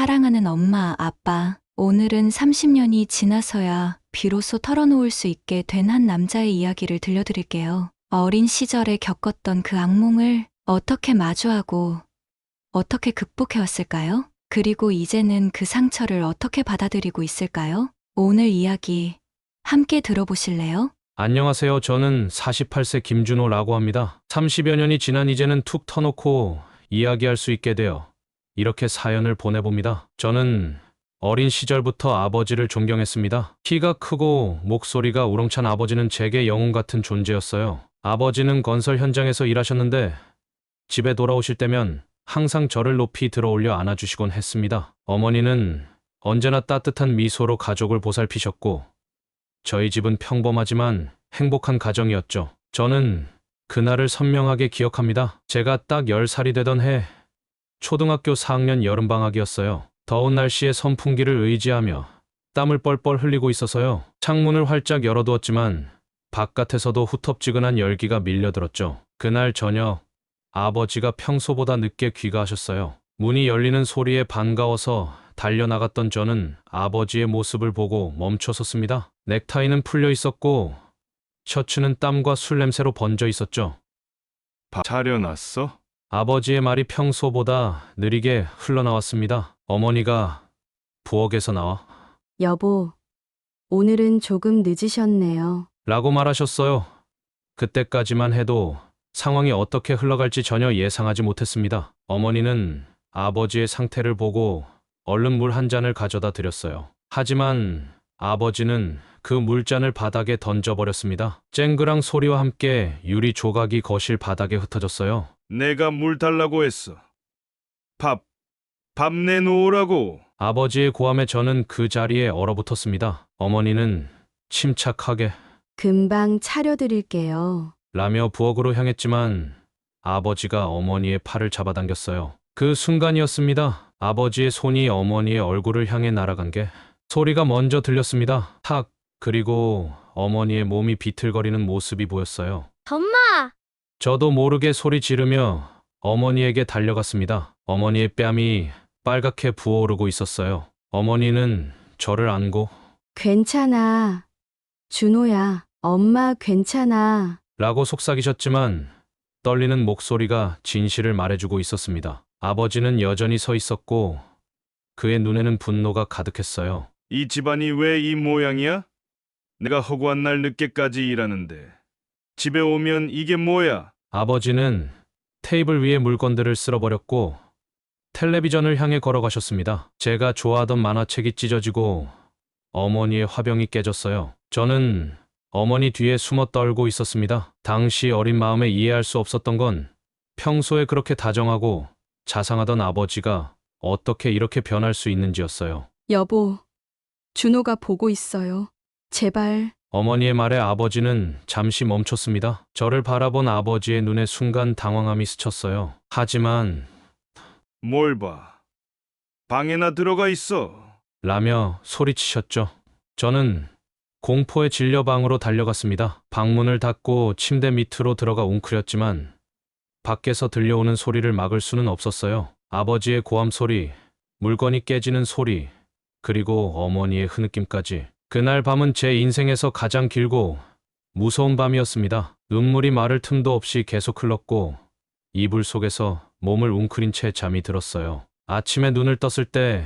사랑하는 엄마, 아빠, 오늘은 30년이 지나서야 비로소 털어놓을 수 있게 된 한 남자의 이야기를 들려드릴게요. 어린 시절에 겪었던 그 악몽을 어떻게 마주하고 어떻게 극복해왔을까요? 그리고 이제는 그 상처를 어떻게 받아들이고 있을까요? 오늘 이야기 함께 들어보실래요? 안녕하세요. 저는 48세 김준호라고 합니다. 30여 년이 지난 이제는 툭 터놓고 이야기할 수 있게 되어 이렇게 사연을 보내봅니다. 저는 어린 시절부터 아버지를 존경했습니다. 키가 크고 목소리가 우렁찬 아버지는 제게 영웅 같은 존재였어요. 아버지는 건설 현장에서 일하셨는데 집에 돌아오실 때면 항상 저를 높이 들어올려 안아주시곤 했습니다. 어머니는 언제나 따뜻한 미소로 가족을 보살피셨고 저희 집은 평범하지만 행복한 가정이었죠. 저는 그날을 선명하게 기억합니다. 제가 딱 10살이 되던 해 초등학교 4학년 여름방학이었어요. 더운 날씨에 선풍기를 의지하며 땀을 뻘뻘 흘리고 있어서요. 창문을 활짝 열어두었지만 바깥에서도 후텁지근한 열기가 밀려들었죠. 그날 저녁 아버지가 평소보다 늦게 귀가하셨어요. 문이 열리는 소리에 반가워서 달려나갔던 저는 아버지의 모습을 보고 멈춰섰습니다. 넥타이는 풀려 있었고 셔츠는 땀과 술 냄새로 번져 있었죠. 밥 차려놨어? 아버지의 말이 평소보다 느리게 흘러나왔습니다. 어머니가 부엌에서 나와 여보, 오늘은 조금 늦으셨네요. 라고 말하셨어요. 그때까지만 해도 상황이 어떻게 흘러갈지 전혀 예상하지 못했습니다. 어머니는 아버지의 상태를 보고 얼른 물 한 잔을 가져다 드렸어요. 하지만 아버지는 그 물잔을 바닥에 던져버렸습니다. 쨍그랑 소리와 함께 유리 조각이 거실 바닥에 흩어졌어요. 내가 물 달라고 했어. 밥 내놓으라고. 아버지의 고함에 저는 그 자리에 얼어붙었습니다. 어머니는 침착하게 금방 차려드릴게요. 라며 부엌으로 향했지만 아버지가 어머니의 팔을 잡아당겼어요. 그 순간이었습니다. 아버지의 손이 어머니의 얼굴을 향해 날아간 게 소리가 먼저 들렸습니다. 탁! 그리고 어머니의 몸이 비틀거리는 모습이 보였어요. 엄마! 저도 모르게 소리 지르며 어머니에게 달려갔습니다. 어머니의 뺨이 빨갛게 부어오르고 있었어요. 어머니는 저를 안고 괜찮아. 준호야, 엄마 괜찮아. 라고 속삭이셨지만 떨리는 목소리가 진실을 말해주고 있었습니다. 아버지는 여전히 서 있었고 그의 눈에는 분노가 가득했어요. 이 집안이 왜 이 모양이야? 내가 허구한 날 늦게까지 일하는데 집에 오면 이게 뭐야? 아버지는 테이블 위에 물건들을 쓸어버렸고 텔레비전을 향해 걸어가셨습니다. 제가 좋아하던 만화책이 찢어지고 어머니의 화병이 깨졌어요. 저는 어머니 뒤에 숨어 떨고 있었습니다. 당시 어린 마음에 이해할 수 없었던 건 평소에 그렇게 다정하고 자상하던 아버지가 어떻게 이렇게 변할 수 있는지였어요. 여보, 준호가 보고 있어요. 제발. 어머니의 말에 아버지는 잠시 멈췄습니다. 저를 바라본 아버지의 눈에 순간 당황함이 스쳤어요. 하지만 뭘 봐. 방에나 들어가 있어. 라며 소리치셨죠. 저는 공포에 질려 방으로 달려갔습니다. 방문을 닫고 침대 밑으로 들어가 웅크렸지만 밖에서 들려오는 소리를 막을 수는 없었어요. 아버지의 고함 소리, 물건이 깨지는 소리, 그리고 어머니의 흐느낌까지. 그날 밤은 제 인생에서 가장 길고 무서운 밤이었습니다. 눈물이 마를 틈도 없이 계속 흘렀고 이불 속에서 몸을 웅크린 채 잠이 들었어요. 아침에 눈을 떴을 때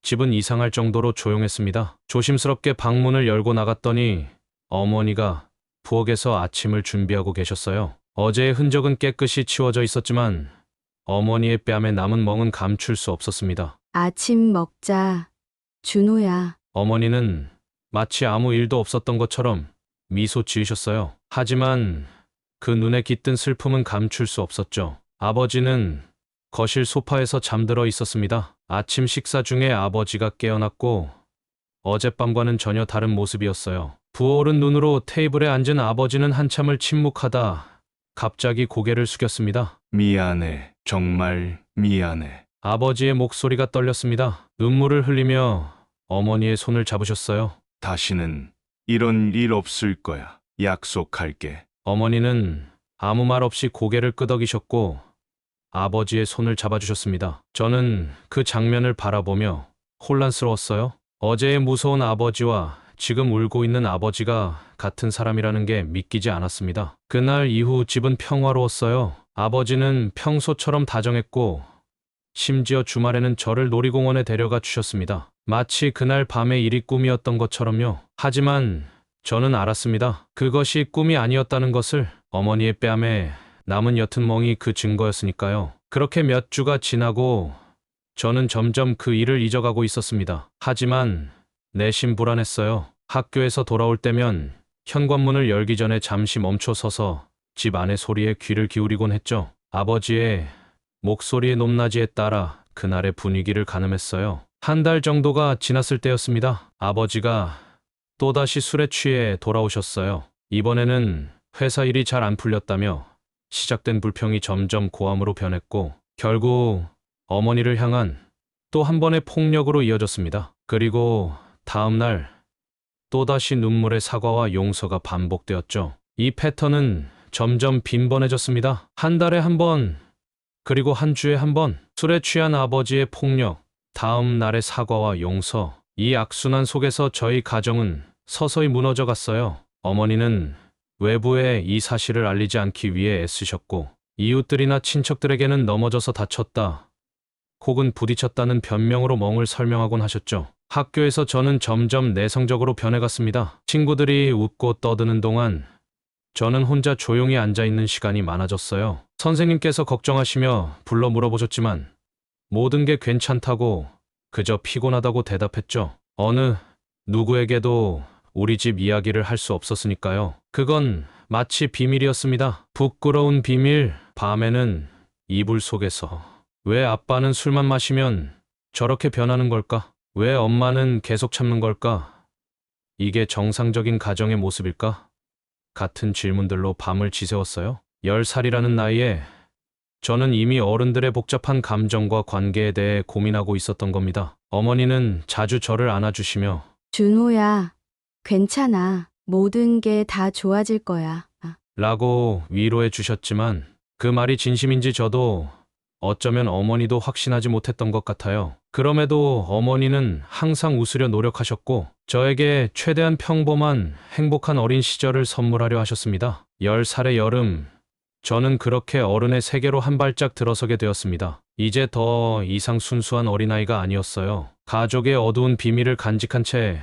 집은 이상할 정도로 조용했습니다. 조심스럽게 방문을 열고 나갔더니 어머니가 부엌에서 아침을 준비하고 계셨어요. 어제의 흔적은 깨끗이 치워져 있었지만 어머니의 뺨에 남은 멍은 감출 수 없었습니다. 아침 먹자. 준호야. 어머니는 마치 아무 일도 없었던 것처럼 미소 지으셨어요. 하지만 그 눈에 깃든 슬픔은 감출 수 없었죠. 아버지는 거실 소파에서 잠들어 있었습니다. 아침 식사 중에 아버지가 깨어났고 어젯밤과는 전혀 다른 모습이었어요. 부어오른 눈으로 테이블에 앉은 아버지는 한참을 침묵하다 갑자기 고개를 숙였습니다. 미안해. 정말 미안해. 아버지의 목소리가 떨렸습니다. 눈물을 흘리며 어머니의 손을 잡으셨어요. 다시는 이런 일 없을 거야. 약속할게. 어머니는 아무 말 없이 고개를 끄덕이셨고 아버지의 손을 잡아주셨습니다. 저는 그 장면을 바라보며 혼란스러웠어요. 어제의 무서운 아버지와 지금 울고 있는 아버지가 같은 사람이라는 게 믿기지 않았습니다. 그날 이후 집은 평화로웠어요. 아버지는 평소처럼 다정했고 심지어 주말에는 저를 놀이공원에 데려가 주셨습니다. 마치 그날 밤의 일이 꿈이었던 것처럼요. 하지만 저는 알았습니다. 그것이 꿈이 아니었다는 것을. 어머니의 뺨에 남은 옅은 멍이 그 증거였으니까요. 그렇게 몇 주가 지나고 저는 점점 그 일을 잊어가고 있었습니다. 하지만 내심 불안했어요. 학교에서 돌아올 때면 현관문을 열기 전에 잠시 멈춰 서서 집 안의 소리에 귀를 기울이곤 했죠. 아버지의 목소리의 높낮이에 따라 그날의 분위기를 가늠했어요. 한 달 정도가 지났을 때였습니다. 아버지가 또다시 술에 취해 돌아오셨어요. 이번에는 회사 일이 잘 안 풀렸다며 시작된 불평이 점점 고함으로 변했고 결국 어머니를 향한 또 한 번의 폭력으로 이어졌습니다. 그리고 다음 날 또다시 눈물의 사과와 용서가 반복되었죠. 이 패턴은 점점 빈번해졌습니다. 한 달에 한 번, 그리고 한 주에 한 번, 술에 취한 아버지의 폭력, 다음 날의 사과와 용서. 이 악순환 속에서 저희 가정은 서서히 무너져 갔어요. 어머니는 외부에 이 사실을 알리지 않기 위해 애쓰셨고, 이웃들이나 친척들에게는 넘어져서 다쳤다, 혹은 부딪혔다는 변명으로 멍을 설명하곤 하셨죠. 학교에서 저는 점점 내성적으로 변해갔습니다. 친구들이 웃고 떠드는 동안 저는 혼자 조용히 앉아있는 시간이 많아졌어요. 선생님께서 걱정하시며 불러 물어보셨지만 모든 게 괜찮다고, 그저 피곤하다고 대답했죠. 어느 누구에게도 우리 집 이야기를 할 수 없었으니까요. 그건 마치 비밀이었습니다. 부끄러운 비밀. 밤에는 이불 속에서 왜 아빠는 술만 마시면 저렇게 변하는 걸까? 왜 엄마는 계속 참는 걸까? 이게 정상적인 가정의 모습일까? 같은 질문들로 밤을 지새웠어요. 10살이라는 나이에 저는 이미 어른들의 복잡한 감정과 관계에 대해 고민하고 있었던 겁니다. 어머니는 자주 저를 안아주시며 준호야, 괜찮아. 모든 게 다 좋아질 거야. 라고 위로해 주셨지만 그 말이 진심인지 저도 어쩌면 어머니도 확신하지 못했던 것 같아요. 그럼에도 어머니는 항상 웃으려 노력하셨고 저에게 최대한 평범한 행복한 어린 시절을 선물하려 하셨습니다. 10살의 여름, 저는 그렇게 어른의 세계로 한 발짝 들어서게 되었습니다. 이제 더 이상 순수한 어린아이가 아니었어요. 가족의 어두운 비밀을 간직한 채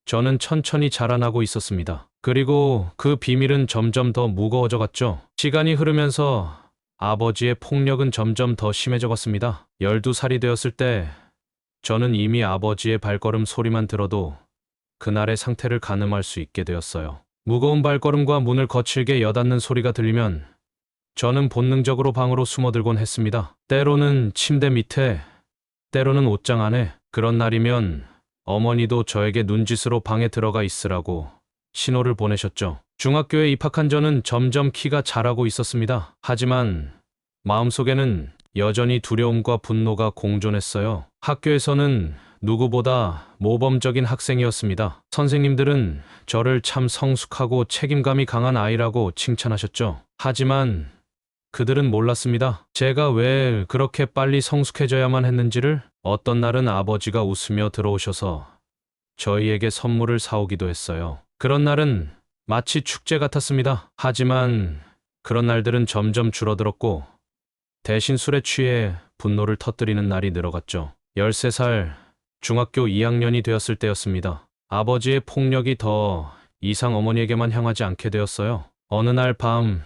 저는 천천히 자라나고 있었습니다. 그리고 그 비밀은 점점 더 무거워져 갔죠. 시간이 흐르면서 아버지의 폭력은 점점 더 심해져 갔습니다. 12살이 되었을 때 저는 이미 아버지의 발걸음 소리만 들어도 그날의 상태를 가늠할 수 있게 되었어요. 무거운 발걸음과 문을 거칠게 여닫는 소리가 들리면 저는 본능적으로 방으로 숨어들곤 했습니다. 때로는 침대 밑에, 때로는 옷장 안에. 그런 날이면 어머니도 저에게 눈짓으로 방에 들어가 있으라고 신호를 보내셨죠. 중학교에 입학한 저는 점점 키가 자라고 있었습니다. 하지만 마음속에는 여전히 두려움과 분노가 공존했어요. 학교에서는 누구보다 모범적인 학생이었습니다. 선생님들은 저를 참 성숙하고 책임감이 강한 아이라고 칭찬하셨죠. 하지만 그들은 몰랐습니다. 제가 왜 그렇게 빨리 성숙해져야만 했는지를. 어떤 날은 아버지가 웃으며 들어오셔서 저희에게 선물을 사오기도 했어요. 그런 날은 마치 축제 같았습니다. 하지만 그런 날들은 점점 줄어들었고 대신 술에 취해 분노를 터뜨리는 날이 늘어갔죠. 13살, 중학교 2학년이 되었을 때였습니다. 아버지의 폭력이 더 이상 어머니에게만 향하지 않게 되었어요. 어느 날 밤,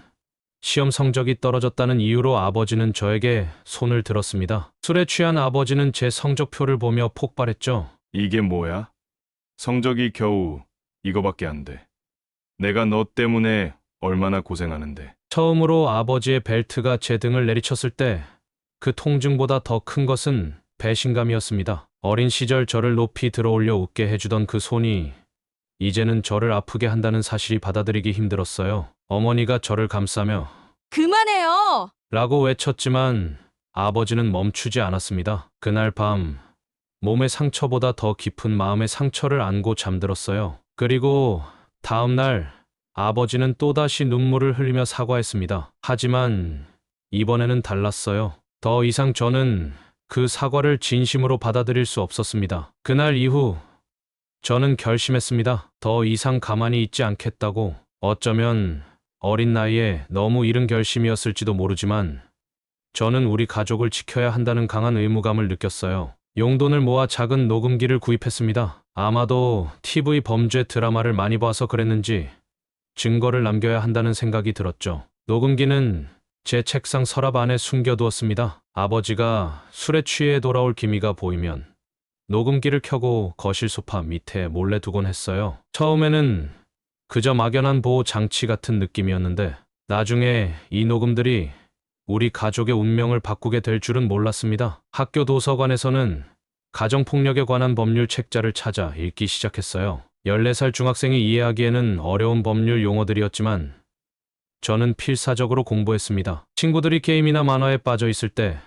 시험 성적이 떨어졌다는 이유로 아버지는 저에게 손을 들었습니다. 술에 취한 아버지는 제 성적표를 보며 폭발했죠. 이게 뭐야? 성적이 겨우 이거밖에 안 돼. 내가 너 때문에 얼마나 고생하는데. 처음으로 아버지의 벨트가 제 등을 내리쳤을 때 그 통증보다 더 큰 것은 배신감이었습니다. 어린 시절 저를 높이 들어올려 웃게 해주던 그 손이 이제는 저를 아프게 한다는 사실이 받아들이기 힘들었어요. 어머니가 저를 감싸며 그만해요! 라고 외쳤지만 아버지는 멈추지 않았습니다. 그날 밤 몸의 상처보다 더 깊은 마음의 상처를 안고 잠들었어요. 그리고 다음 날 아버지는 또다시 눈물을 흘리며 사과했습니다. 하지만 이번에는 달랐어요. 더 이상 저는 그 사과를 진심으로 받아들일 수 없었습니다. 그날 이후 저는 결심했습니다. 더 이상 가만히 있지 않겠다고. 어쩌면 어린 나이에 너무 이른 결심이었을지도 모르지만 저는 우리 가족을 지켜야 한다는 강한 의무감을 느꼈어요. 용돈을 모아 작은 녹음기를 구입했습니다. 아마도 TV 범죄 드라마를 많이 봐서 그랬는지 증거를 남겨야 한다는 생각이 들었죠. 녹음기는 제 책상 서랍 안에 숨겨두었습니다. 아버지가 술에 취해 돌아올 기미가 보이면 녹음기를 켜고 거실 소파 밑에 몰래 두곤 했어요. 처음에는 그저 막연한 보호 장치 같은 느낌이었는데 나중에 이 녹음들이 우리 가족의 운명을 바꾸게 될 줄은 몰랐습니다. 학교 도서관에서는 가정폭력에 관한 법률 책자를 찾아 읽기 시작했어요. 14살 중학생이 이해하기에는 어려운 법률 용어들이었지만 저는 필사적으로 공부했습니다. 친구들이 게임이나 만화에 빠져 있을 때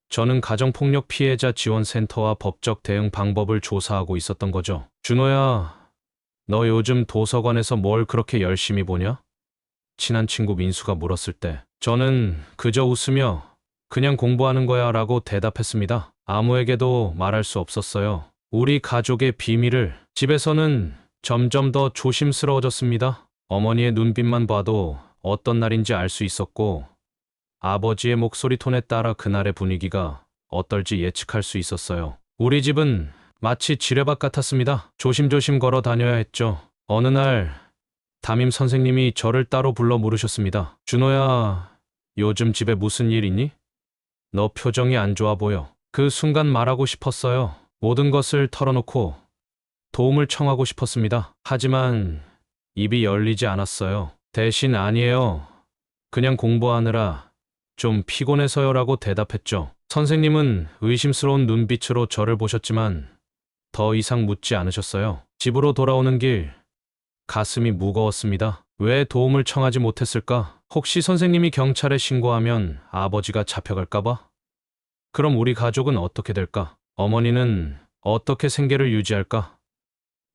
저는 가정폭력 피해자 지원센터와 법적 대응 방법을 조사하고 있었던 거죠. 준호야, 너 요즘 도서관에서 뭘 그렇게 열심히 보냐? 친한 친구 민수가 물었을 때 저는 그저 웃으며 그냥 공부하는 거야 라고 대답했습니다. 아무에게도 말할 수 없었어요. 우리 가족의 비밀을. 집에서는 점점 더 조심스러워졌습니다. 어머니의 눈빛만 봐도 어떤 날인지 알 수 있었고 아버지의 목소리 톤에 따라 그날의 분위기가 어떨지 예측할 수 있었어요. 우리 집은 마치 지뢰밭 같았습니다. 조심조심 걸어 다녀야 했죠. 어느 날 담임 선생님이 저를 따로 불러 물으셨습니다. 준호야, 요즘 집에 무슨 일 있니? 너 표정이 안 좋아 보여. 그 순간 말하고 싶었어요. 모든 것을 털어놓고 도움을 청하고 싶었습니다. 하지만 입이 열리지 않았어요. 대신 아니에요. 그냥 공부하느라 좀 피곤해서요라고 대답했죠. 선생님은 의심스러운 눈빛으로 저를 보셨지만 더 이상 묻지 않으셨어요. 집으로 돌아오는 길 가슴이 무거웠습니다. 왜 도움을 청하지 못했을까? 혹시 선생님이 경찰에 신고하면 아버지가 잡혀갈까봐? 그럼 우리 가족은 어떻게 될까? 어머니는 어떻게 생계를 유지할까?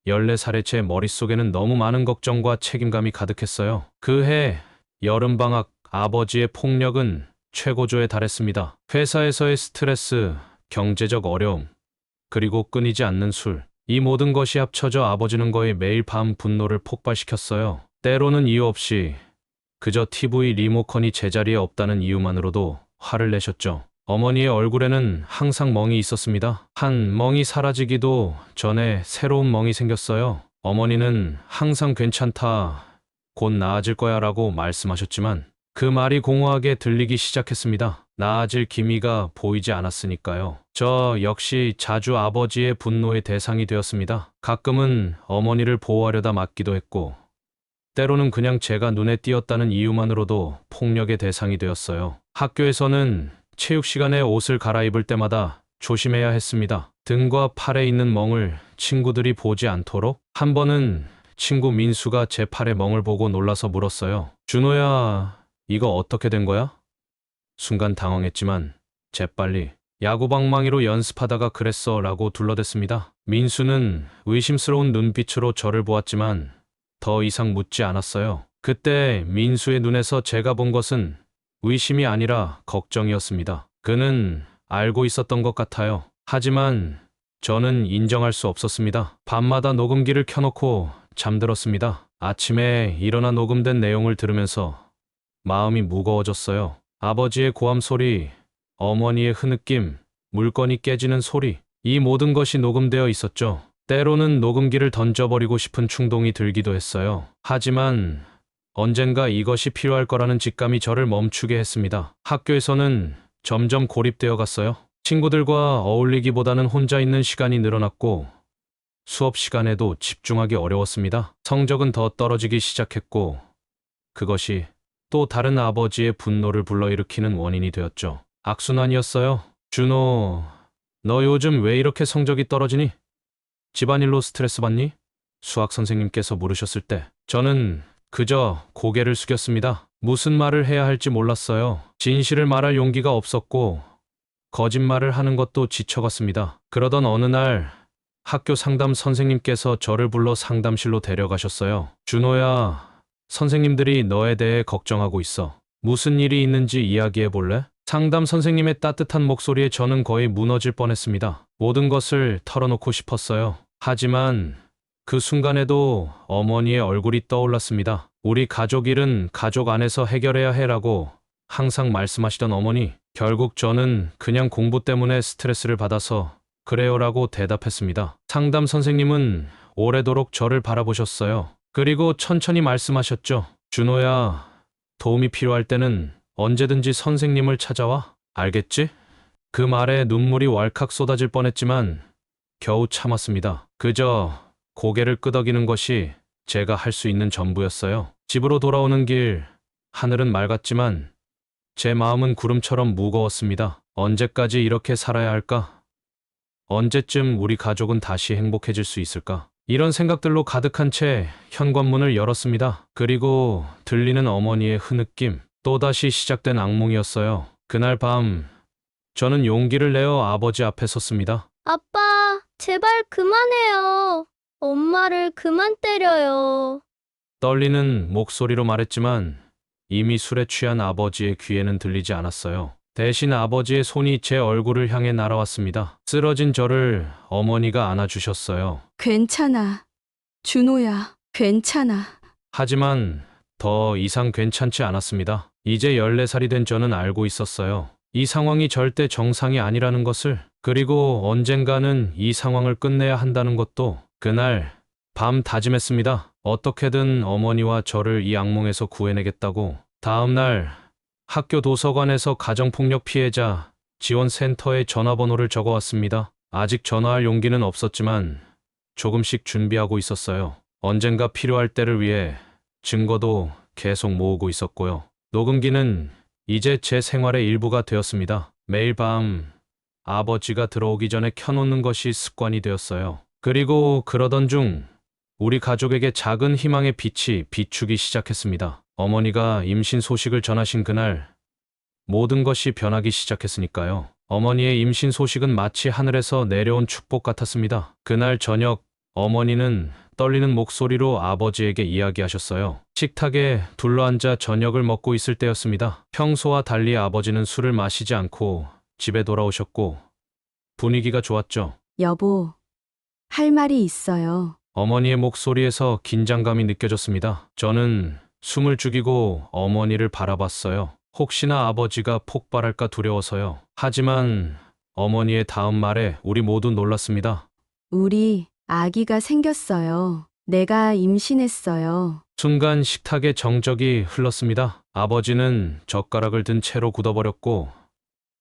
14살의 제 머릿속에는 너무 많은 걱정과 책임감이 가득했어요. 그해 여름방학 아버지의 폭력은 최고조에 달했습니다. 회사에서의 스트레스, 경제적 어려움, 그리고 끊이지 않는 술. 이 모든 것이 합쳐져 아버지는 거의 매일 밤 분노를 폭발시켰어요. 때로는 이유 없이 그저 TV 리모컨이 제자리에 없다는 이유만으로도 화를 내셨죠. 어머니의 얼굴에는 항상 멍이 있었습니다. 한 멍이 사라지기도 전에 새로운 멍이 생겼어요. 어머니는 항상 괜찮다, 곧 나아질 거야 라고 말씀하셨지만 그 말이 공허하게 들리기 시작했습니다. 나아질 기미가 보이지 않았으니까요. 저 역시 자주 아버지의 분노의 대상이 되었습니다. 가끔은 어머니를 보호하려다 맞기도 했고 때로는 그냥 제가 눈에 띄었다는 이유만으로도 폭력의 대상이 되었어요. 학교에서는 체육 시간에 옷을 갈아입을 때마다 조심해야 했습니다. 등과 팔에 있는 멍을 친구들이 보지 않도록. 한 번은 친구 민수가 제 팔에 멍을 보고 놀라서 물었어요. 준호야, 이거 어떻게 된 거야? 순간 당황했지만 재빨리 야구방망이로 연습하다가 그랬어 라고 둘러댔습니다. 민수는 의심스러운 눈빛으로 저를 보았지만 더 이상 묻지 않았어요. 그때 민수의 눈에서 제가 본 것은 의심이 아니라 걱정이었습니다. 그는 알고 있었던 것 같아요. 하지만 저는 인정할 수 없었습니다. 밤마다 녹음기를 켜놓고 잠들었습니다. 아침에 일어나 녹음된 내용을 들으면서 마음이 무거워졌어요. 아버지의 고함 소리, 어머니의 흐느낌, 물건이 깨지는 소리, 이 모든 것이 녹음되어 있었죠. 때로는 녹음기를 던져버리고 싶은 충동이 들기도 했어요. 하지만 언젠가 이것이 필요할 거라는 직감이 저를 멈추게 했습니다. 학교에서는 점점 고립되어 갔어요. 친구들과 어울리기보다는 혼자 있는 시간이 늘어났고 수업 시간에도 집중하기 어려웠습니다. 성적은 더 떨어지기 시작했고 그것이 또 다른 아버지의 분노를 불러일으키는 원인이 되었죠. 악순환이었어요. 준호, 너 요즘 왜 이렇게 성적이 떨어지니? 집안일로 스트레스 받니? 수학 선생님께서 물으셨을 때 저는 그저 고개를 숙였습니다. 무슨 말을 해야 할지 몰랐어요. 진실을 말할 용기가 없었고 거짓말을 하는 것도 지쳐갔습니다. 그러던 어느 날 학교 상담 선생님께서 저를 불러 상담실로 데려가셨어요. 준호야, 선생님들이 너에 대해 걱정하고 있어. 무슨 일이 있는지 이야기해 볼래? 상담 선생님의 따뜻한 목소리에 저는 거의 무너질 뻔했습니다. 모든 것을 털어놓고 싶었어요. 하지만 그 순간에도 어머니의 얼굴이 떠올랐습니다. 우리 가족 일은 가족 안에서 해결해야 해라고 항상 말씀하시던 어머니. 결국 저는 그냥 공부 때문에 스트레스를 받아서 그래요라고 대답했습니다. 상담 선생님은 오래도록 저를 바라보셨어요. 그리고 천천히 말씀하셨죠. 준호야, 도움이 필요할 때는 언제든지 선생님을 찾아와. 알겠지? 그 말에 눈물이 왈칵 쏟아질 뻔했지만 겨우 참았습니다. 그저 고개를 끄덕이는 것이 제가 할 수 있는 전부였어요. 집으로 돌아오는 길, 하늘은 맑았지만 제 마음은 구름처럼 무거웠습니다. 언제까지 이렇게 살아야 할까? 언제쯤 우리 가족은 다시 행복해질 수 있을까? 이런 생각들로 가득한 채 현관문을 열었습니다. 그리고 들리는 어머니의 흐느낌, 또다시 시작된 악몽이었어요. 그날 밤, 저는 용기를 내어 아버지 앞에 섰습니다. 아빠, 제발 그만해요. 엄마를 그만 때려요. 떨리는 목소리로 말했지만 이미 술에 취한 아버지의 귀에는 들리지 않았어요. 대신 아버지의 손이 제 얼굴을 향해 날아왔습니다. 쓰러진 저를 어머니가 안아주셨어요. 괜찮아. 준호야, 괜찮아. 하지만 더 이상 괜찮지 않았습니다. 이제 14살이 된 저는 알고 있었어요. 이 상황이 절대 정상이 아니라는 것을, 그리고 언젠가는 이 상황을 끝내야 한다는 것도. 그날 밤 다짐했습니다. 어떻게든 어머니와 저를 이 악몽에서 구해내겠다고. 다음 날 학교 도서관에서 가정폭력 피해자 지원센터에 전화번호를 적어왔습니다. 아직 전화할 용기는 없었지만 조금씩 준비하고 있었어요. 언젠가 필요할 때를 위해 증거도 계속 모으고 있었고요. 녹음기는 이제 제 생활의 일부가 되었습니다. 매일 밤 아버지가 들어오기 전에 켜놓는 것이 습관이 되었어요. 그리고 그러던 중 우리 가족에게 작은 희망의 빛이 비추기 시작했습니다. 어머니가 임신 소식을 전하신 그날 모든 것이 변하기 시작했으니까요. 어머니의 임신 소식은 마치 하늘에서 내려온 축복 같았습니다. 그날 저녁 어머니는 떨리는 목소리로 아버지에게 이야기하셨어요. 식탁에 둘러앉아 저녁을 먹고 있을 때였습니다. 평소와 달리 아버지는 술을 마시지 않고 집에 돌아오셨고 분위기가 좋았죠. 여보, 할 말이 있어요. 어머니의 목소리에서 긴장감이 느껴졌습니다. 저는 숨을 죽이고 어머니를 바라봤어요. 혹시나 아버지가 폭발할까 두려워서요. 하지만 어머니의 다음 말에 우리 모두 놀랐습니다. 우리 아기가 생겼어요. 내가 임신했어요. 순간 식탁에 정적이 흘렀습니다. 아버지는 젓가락을 든 채로 굳어버렸고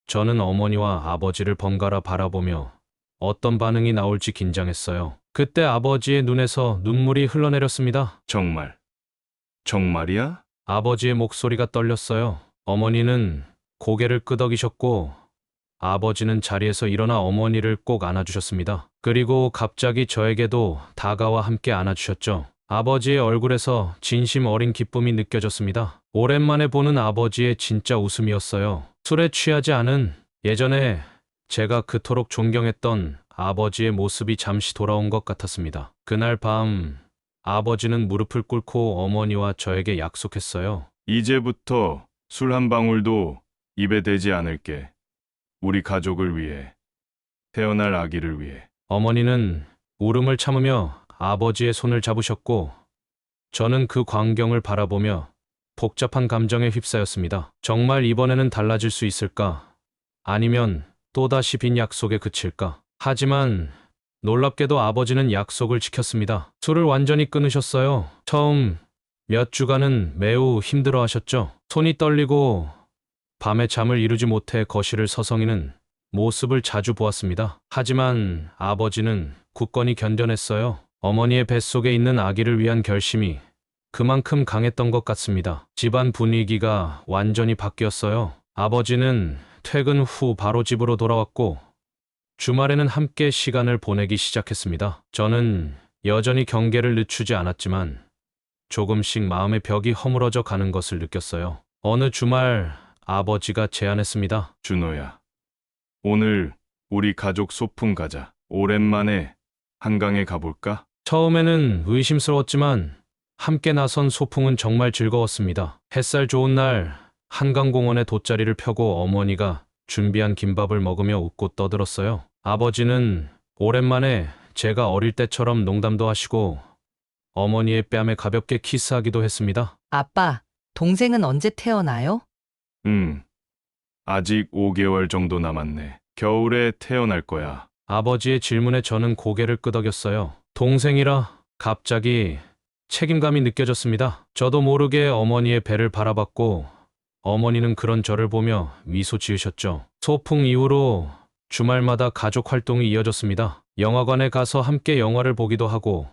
저는 어머니와 아버지를 번갈아 바라보며 어떤 반응이 나올지 긴장했어요. 그때 아버지의 눈에서 눈물이 흘러내렸습니다. 정말이야? 아버지의 목소리가 떨렸어요. 어머니는 고개를 끄덕이셨고 아버지는 자리에서 일어나 어머니를 꼭 안아주셨습니다. 그리고 갑자기 저에게도 다가와 함께 안아주셨죠. 아버지의 얼굴에서 진심 어린 기쁨이 느껴졌습니다. 오랜만에 보는 아버지의 진짜 웃음이었어요. 술에 취하지 않은 예전에 제가 그토록 존경했던 아버지의 모습이 잠시 돌아온 것 같았습니다. 그날 밤 아버지는 무릎을 꿇고 어머니와 저에게 약속했어요. 이제부터 술 한 방울도 입에 대지 않을게. 우리 가족을 위해, 태어날 아기를 위해. 어머니는 울음을 참으며 아버지의 손을 잡으셨고 저는 그 광경을 바라보며 복잡한 감정에 휩싸였습니다. 정말 이번에는 달라질 수 있을까? 아니면 또다시 빈 약속에 그칠까? 하지만 놀랍게도 아버지는 약속을 지켰습니다. 술을 완전히 끊으셨어요. 처음 몇 주간은 매우 힘들어하셨죠. 손이 떨리고 밤에 잠을 이루지 못해 거실을 서성이는 모습을 자주 보았습니다. 하지만 아버지는 굳건히 견뎌냈어요. 어머니의 뱃속에 있는 아기를 위한 결심이 그만큼 강했던 것 같습니다. 집안 분위기가 완전히 바뀌었어요. 아버지는 퇴근 후 바로 집으로 돌아왔고 주말에는 함께 시간을 보내기 시작했습니다. 저는 여전히 경계를 늦추지 않았지만 조금씩 마음의 벽이 허물어져 가는 것을 느꼈어요. 어느 주말 아버지가 제안했습니다. 준호야, 오늘 우리 가족 소풍 가자. 오랜만에 한강에 가볼까? 처음에는 의심스러웠지만 함께 나선 소풍은 정말 즐거웠습니다. 햇살 좋은 날 한강공원에 돗자리를 펴고 어머니가 준비한 김밥을 먹으며 웃고 떠들었어요. 아버지는 오랜만에 제가 어릴 때처럼 농담도 하시고 어머니의 뺨에 가볍게 키스하기도 했습니다. 아빠, 동생은 언제 태어나요? 아직 5개월 정도 남았네. 겨울에 태어날 거야. 아버지의 질문에 저는 고개를 끄덕였어요. 동생이라 갑자기 책임감이 느껴졌습니다. 저도 모르게 어머니의 배를 바라봤고 어머니는 그런 저를 보며 미소 지으셨죠. 소풍 이후로 주말마다 가족 활동이 이어졌습니다. 영화관에 가서 함께 영화를 보기도 하고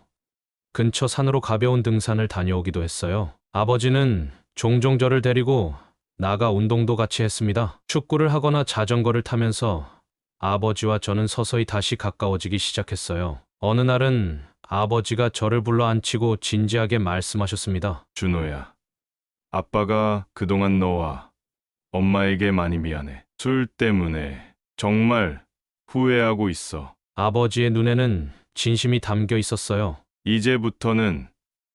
근처 산으로 가벼운 등산을 다녀오기도 했어요. 아버지는 종종 저를 데리고 나가 운동도 같이 했습니다. 축구를 하거나 자전거를 타면서 아버지와 저는 서서히 다시 가까워지기 시작했어요. 어느 날은 아버지가 저를 불러 앉히고 진지하게 말씀하셨습니다. 준호야, 아빠가 그동안 너와 엄마에게 많이 미안해. 술 때문에 정말 후회하고 있어. 아버지의 눈에는 진심이 담겨 있었어요. 이제부터는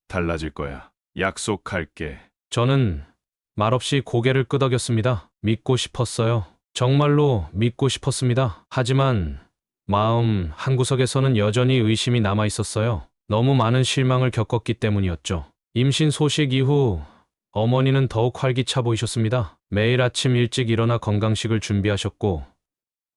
달라질 거야. 약속할게. 저는 말없이 고개를 끄덕였습니다. 믿고 싶었어요. 정말로 믿고 싶었습니다. 하지만 마음 한구석에서는 여전히 의심이 남아 있었어요. 너무 많은 실망을 겪었기 때문이었죠. 임신 소식 이후 어머니는 더욱 활기차 보이셨습니다. 매일 아침 일찍 일어나 건강식을 준비하셨고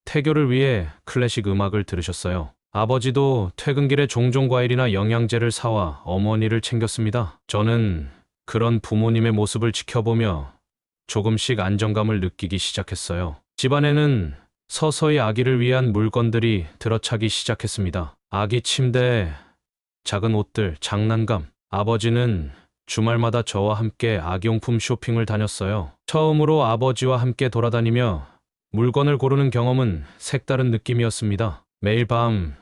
태교를 위해 클래식 음악을 들으셨어요. 아버지도 퇴근길에 종종 과일이나 영양제를 사와 어머니를 챙겼습니다. 저는 그런 부모님의 모습을 지켜보며 조금씩 안정감을 느끼기 시작했어요. 집안에는 서서히 아기를 위한 물건들이 들어차기 시작했습니다. 아기 침대, 작은 옷들, 장난감. 아버지는 주말마다 저와 함께 아기용품 쇼핑을 다녔어요. 처음으로 아버지와 함께 돌아다니며 물건을 고르는 경험은 색다른 느낌이었습니다. 매일 밤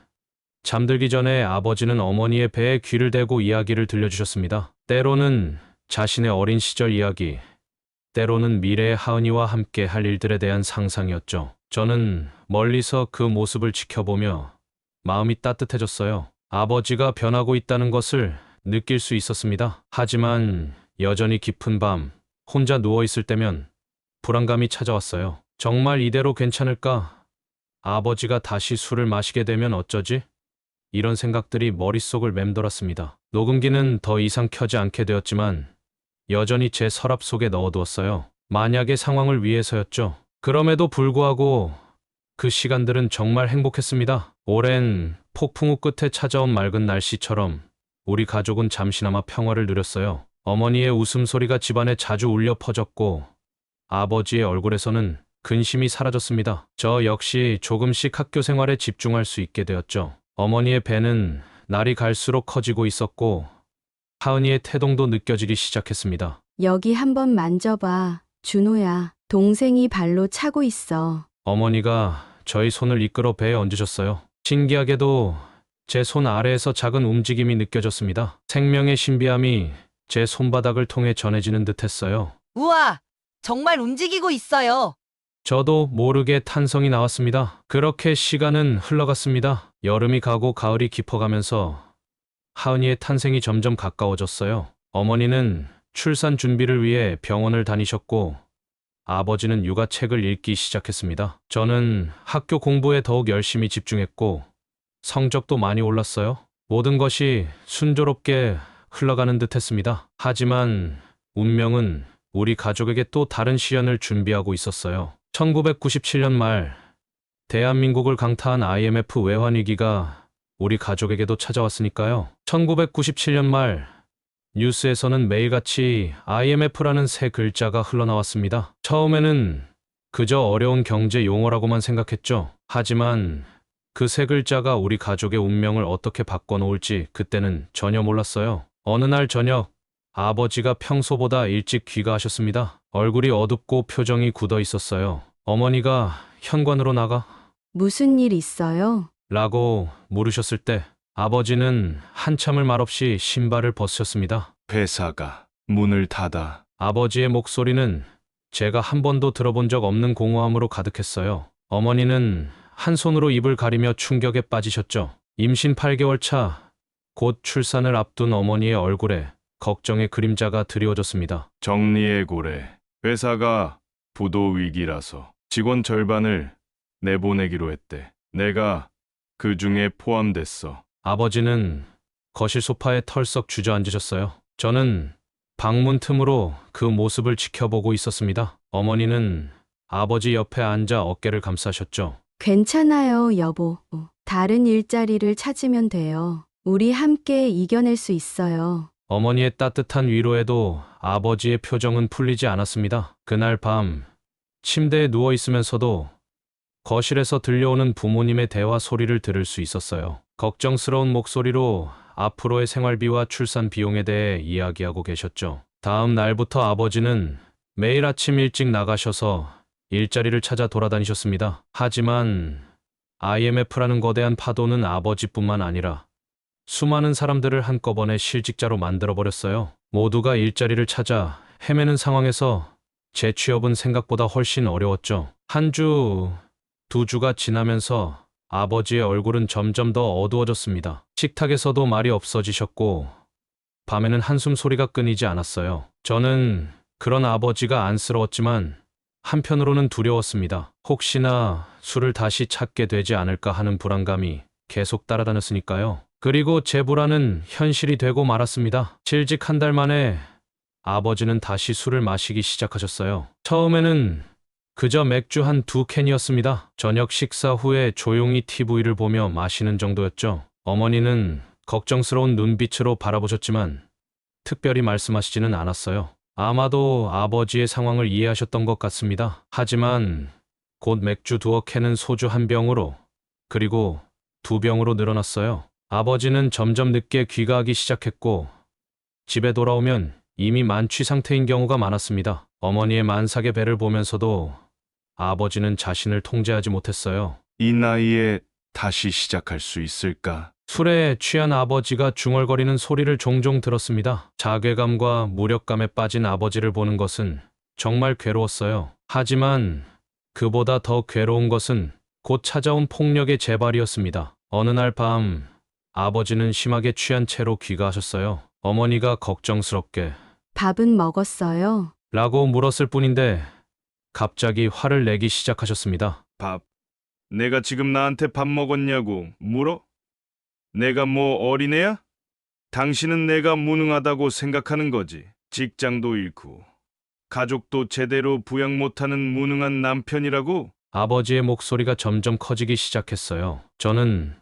잠들기 전에 아버지는 어머니의 배에 귀를 대고 이야기를 들려주셨습니다. 때로는 자신의 어린 시절 이야기, 때로는 미래의 하은이와 함께 할 일들에 대한 상상이었죠. 저는 멀리서 그 모습을 지켜보며 마음이 따뜻해졌어요. 아버지가 변하고 있다는 것을 느낄 수 있었습니다. 하지만 여전히 깊은 밤, 혼자 누워있을 때면 불안감이 찾아왔어요. 정말 이대로 괜찮을까? 아버지가 다시 술을 마시게 되면 어쩌지? 이런 생각들이 머릿속을 맴돌았습니다. 녹음기는 더 이상 켜지 않게 되었지만 여전히 제 서랍 속에 넣어두었어요. 만약의 상황을 위해서였죠. 그럼에도 불구하고 그 시간들은 정말 행복했습니다. 오랜 폭풍 후 끝에 찾아온 맑은 날씨처럼 우리 가족은 잠시나마 평화를 누렸어요. 어머니의 웃음소리가 집안에 자주 울려 퍼졌고 아버지의 얼굴에서는 근심이 사라졌습니다. 저 역시 조금씩 학교 생활에 집중할 수 있게 되었죠. 어머니의 배는 날이 갈수록 커지고 있었고 하은이의 태동도 느껴지기 시작했습니다. 여기 한번 만져봐. 준호야, 동생이 발로 차고 있어. 어머니가 저희 손을 이끌어 배에 얹으셨어요. 신기하게도 제 손 아래에서 작은 움직임이 느껴졌습니다. 생명의 신비함이 제 손바닥을 통해 전해지는 듯했어요. 우와, 정말 움직이고 있어요. 저도 모르게 탄성이 나왔습니다. 그렇게 시간은 흘러갔습니다. 여름이 가고 가을이 깊어가면서 하은이의 탄생이 점점 가까워졌어요. 어머니는 출산 준비를 위해 병원을 다니셨고 아버지는 육아책을 읽기 시작했습니다. 저는 학교 공부에 더욱 열심히 집중했고 성적도 많이 올랐어요. 모든 것이 순조롭게 흘러가는 듯했습니다. 하지만 운명은 우리 가족에게 또 다른 시련을 준비하고 있었어요. 1997년 말 대한민국을 강타한 IMF 외환위기가 우리 가족에게도 찾아왔으니까요. 1997년 말 뉴스에서는 매일같이 IMF라는 세 글자가 흘러나왔습니다. 처음에는 그저 어려운 경제 용어라고만 생각했죠. 하지만 그 세 글자가 우리 가족의 운명을 어떻게 바꿔놓을지 그때는 전혀 몰랐어요. 어느 날 저녁 아버지가 평소보다 일찍 귀가하셨습니다. 얼굴이 어둡고 표정이 굳어 있었어요. 어머니가 현관으로 나가? 무슨 일 있어요? 라고 물으셨을 때 아버지는 한참을 말없이 신발을 벗으셨습니다. 회사가 문을 닫아. 아버지의 목소리는 제가 한 번도 들어본 적 없는 공허함으로 가득했어요. 어머니는 한 손으로 입을 가리며 충격에 빠지셨죠. 임신 8개월 차, 곧 출산을 앞둔 어머니의 얼굴에 걱정의 그림자가 드리워졌습니다. 정리해고래. 회사가 부도 위기라서 직원 절반을 내보내기로 했대. 내가 그 중에 포함됐어. 아버지는 거실 소파에 털썩 주저앉으셨어요. 저는 방문 틈으로 그 모습을 지켜보고 있었습니다. 어머니는 아버지 옆에 앉아 어깨를 감싸셨죠. 괜찮아요, 여보. 다른 일자리를 찾으면 돼요. 우리 함께 이겨낼 수 있어요. 어머니의 따뜻한 위로에도 아버지의 표정은 풀리지 않았습니다. 그날 밤 침대에 누워 있으면서도 거실에서 들려오는 부모님의 대화 소리를 들을 수 있었어요. 걱정스러운 목소리로 앞으로의 생활비와 출산 비용에 대해 이야기하고 계셨죠. 다음 날부터 아버지는 매일 아침 일찍 나가셔서 일자리를 찾아 돌아다니셨습니다. 하지만 IMF라는 거대한 파도는 아버지뿐만 아니라 수많은 사람들을 한꺼번에 실직자로 만들어버렸어요. 모두가 일자리를 찾아 헤매는 상황에서 재취업은 생각보다 훨씬 어려웠죠. 한 주, 두 주가 지나면서 아버지의 얼굴은 점점 더 어두워졌습니다. 식탁에서도 말이 없어지셨고 밤에는 한숨 소리가 끊이지 않았어요. 저는 그런 아버지가 안쓰러웠지만 한편으로는 두려웠습니다. 혹시나 술을 다시 찾게 되지 않을까 하는 불안감이 계속 따라다녔으니까요. 그리고 제 불안은 현실이 되고 말았습니다. 실직 한 달 만에 아버지는 다시 술을 마시기 시작하셨어요. 처음에는 그저 맥주 한 두 캔이었습니다. 저녁 식사 후에 조용히 TV를 보며 마시는 정도였죠. 어머니는 걱정스러운 눈빛으로 바라보셨지만 특별히 말씀하시지는 않았어요. 아마도 아버지의 상황을 이해하셨던 것 같습니다. 하지만 곧 맥주 두어 캔은 소주 한 병으로 그리고 두 병으로 늘어났어요. 아버지는 점점 늦게 귀가하기 시작했고 집에 돌아오면 이미 만취 상태인 경우가 많았습니다. 어머니의 만삭의 배를 보면서도 아버지는 자신을 통제하지 못했어요. 이 나이에 다시 시작할 수 있을까? 술에 취한 아버지가 중얼거리는 소리를 종종 들었습니다. 자괴감과 무력감에 빠진 아버지를 보는 것은 정말 괴로웠어요. 하지만 그보다 더 괴로운 것은 곧 찾아온 폭력의 재발이었습니다. 어느 날 밤 아버지는 심하게 취한 채로 귀가하셨어요. 어머니가 걱정스럽게 밥은 먹었어요? 라고 물었을 뿐인데 갑자기 화를 내기 시작하셨습니다. 밥. 내가 지금 나한테 밥 먹었냐고 물어? 내가 뭐 어린애야? 당신은 내가 무능하다고 생각하는 거지. 직장도 잃고 가족도 제대로 부양 못하는 무능한 남편이라고? 아버지의 목소리가 점점 커지기 시작했어요. 저는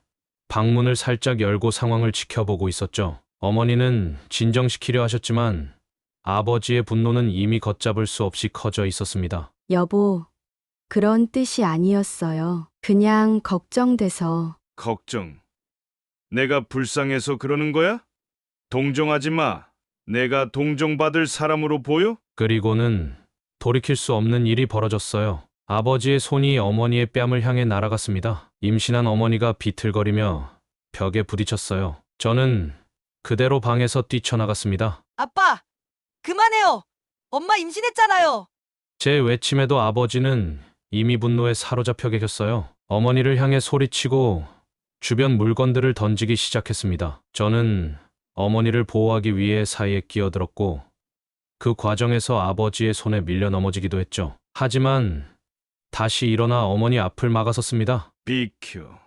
방문을 살짝 열고 상황을 지켜보고 있었죠. 어머니는 진정시키려 하셨지만 아버지의 분노는 이미 걷잡을 수 없이 커져 있었습니다. 여보, 그런 뜻이 아니었어요. 그냥 걱정돼서. 걱정. 내가 불쌍해서 그러는 거야? 동정하지 마. 내가 동정받을 사람으로 보여? 그리고는 돌이킬 수 없는 일이 벌어졌어요. 아버지의 손이 어머니의 뺨을 향해 날아갔습니다. 임신한 어머니가 비틀거리며 벽에 부딪혔어요. 저는 그대로 방에서 뛰쳐나갔습니다. 아빠! 그만해요! 엄마 임신했잖아요! 제 외침에도 아버지는 이미 분노에 사로잡혀 계셨어요. 어머니를 향해 소리치고 주변 물건들을 던지기 시작했습니다. 저는 어머니를 보호하기 위해 사이에 끼어들었고 그 과정에서 아버지의 손에 밀려 넘어지기도 했죠. 하지만 다시 일어나 어머니 앞을 막아섰습니다. 비켜.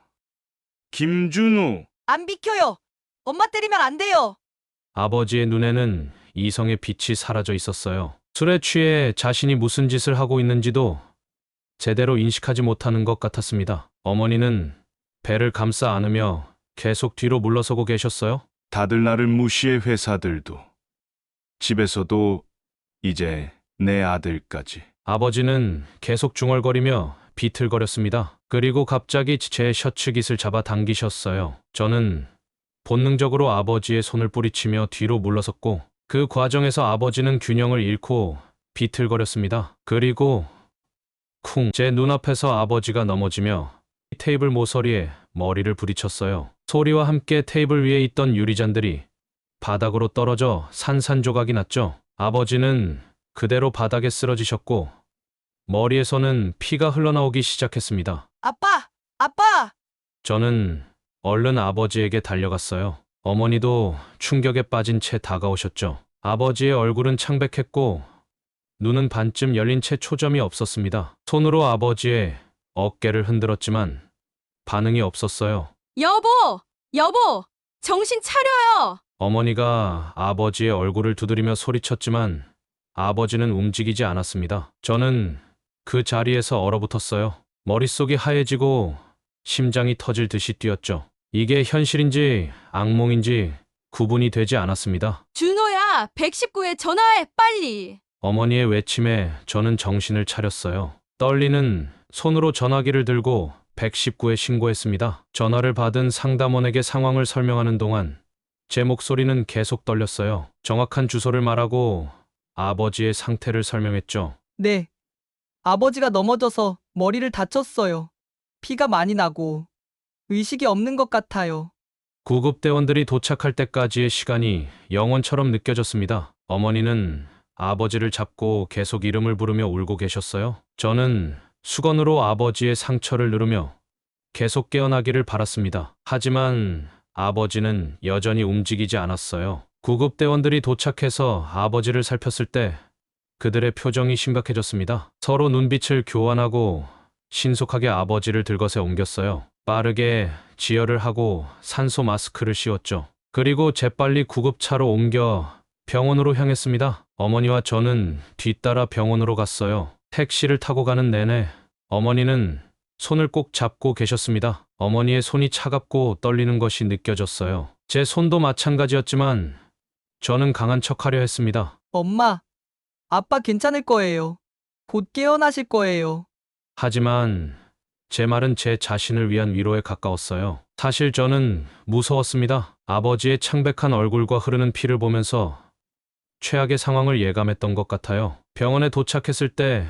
김준우. 안 비켜요! 엄마 때리면 안 돼요! 아버지의 눈에는 이성의 빛이 사라져 있었어요. 술에 취해 자신이 무슨 짓을 하고 있는지도 제대로 인식하지 못하는 것 같았습니다. 어머니는 배를 감싸 안으며 계속 뒤로 물러서고 계셨어요. 다들 나를 무시해 회사들도. 집에서도 이제 내 아들까지. 아버지는 계속 중얼거리며 비틀거렸습니다. 그리고 갑자기 제 셔츠 깃을 잡아 당기셨어요. 저는 본능적으로 아버지의 손을 뿌리치며 뒤로 물러섰고 그 과정에서 아버지는 균형을 잃고 비틀거렸습니다. 그리고 쿵, 제 눈앞에서 아버지가 넘어지며 테이블 모서리에 머리를 부딪혔어요. 소리와 함께 테이블 위에 있던 유리잔들이 바닥으로 떨어져 산산조각이 났죠. 아버지는 그대로 바닥에 쓰러지셨고 머리에서는 피가 흘러나오기 시작했습니다. 아빠! 아빠! 저는 얼른 아버지에게 달려갔어요. 어머니도 충격에 빠진 채 다가오셨죠. 아버지의 얼굴은 창백했고 눈은 반쯤 열린 채 초점이 없었습니다. 손으로 아버지의 어깨를 흔들었지만 반응이 없었어요. 여보! 여보! 정신 차려요! 어머니가 아버지의 얼굴을 두드리며 소리쳤지만 아버지는 움직이지 않았습니다. 저는 그 자리에서 얼어붙었어요. 머릿속이 하얘지고 심장이 터질 듯이 뛰었죠. 이게 현실인지 악몽인지 구분이 되지 않았습니다. 준호야, 119에 전화해, 빨리! 어머니의 외침에 저는 정신을 차렸어요. 떨리는 손으로 전화기를 들고 119에 신고했습니다. 전화를 받은 상담원에게 상황을 설명하는 동안 제 목소리는 계속 떨렸어요. 정확한 주소를 말하고 아버지의 상태를 설명했죠. 네. 아버지가 넘어져서 머리를 다쳤어요. 피가 많이 나고 의식이 없는 것 같아요. 구급대원들이 도착할 때까지의 시간이 영원처럼 느껴졌습니다. 어머니는 아버지를 잡고 계속 이름을 부르며 울고 계셨어요. 저는 수건으로 아버지의 상처를 누르며 계속 깨어나기를 바랐습니다. 하지만 아버지는 여전히 움직이지 않았어요. 구급대원들이 도착해서 아버지를 살폈을 때 그들의 표정이 심각해졌습니다. 서로 눈빛을 교환하고 신속하게 아버지를 들것에 옮겼어요. 빠르게 지혈을 하고 산소 마스크를 씌웠죠. 그리고 재빨리 구급차로 옮겨 병원으로 향했습니다. 어머니와 저는 뒤따라 병원으로 갔어요. 택시를 타고 가는 내내 어머니는 손을 꼭 잡고 계셨습니다. 어머니의 손이 차갑고 떨리는 것이 느껴졌어요. 제 손도 마찬가지였지만 저는 강한 척하려 했습니다. 엄마, 아빠 괜찮을 거예요. 곧 깨어나실 거예요. 하지만 제 말은 제 자신을 위한 위로에 가까웠어요. 사실 저는 무서웠습니다. 아버지의 창백한 얼굴과 흐르는 피를 보면서 최악의 상황을 예감했던 것 같아요. 병원에 도착했을 때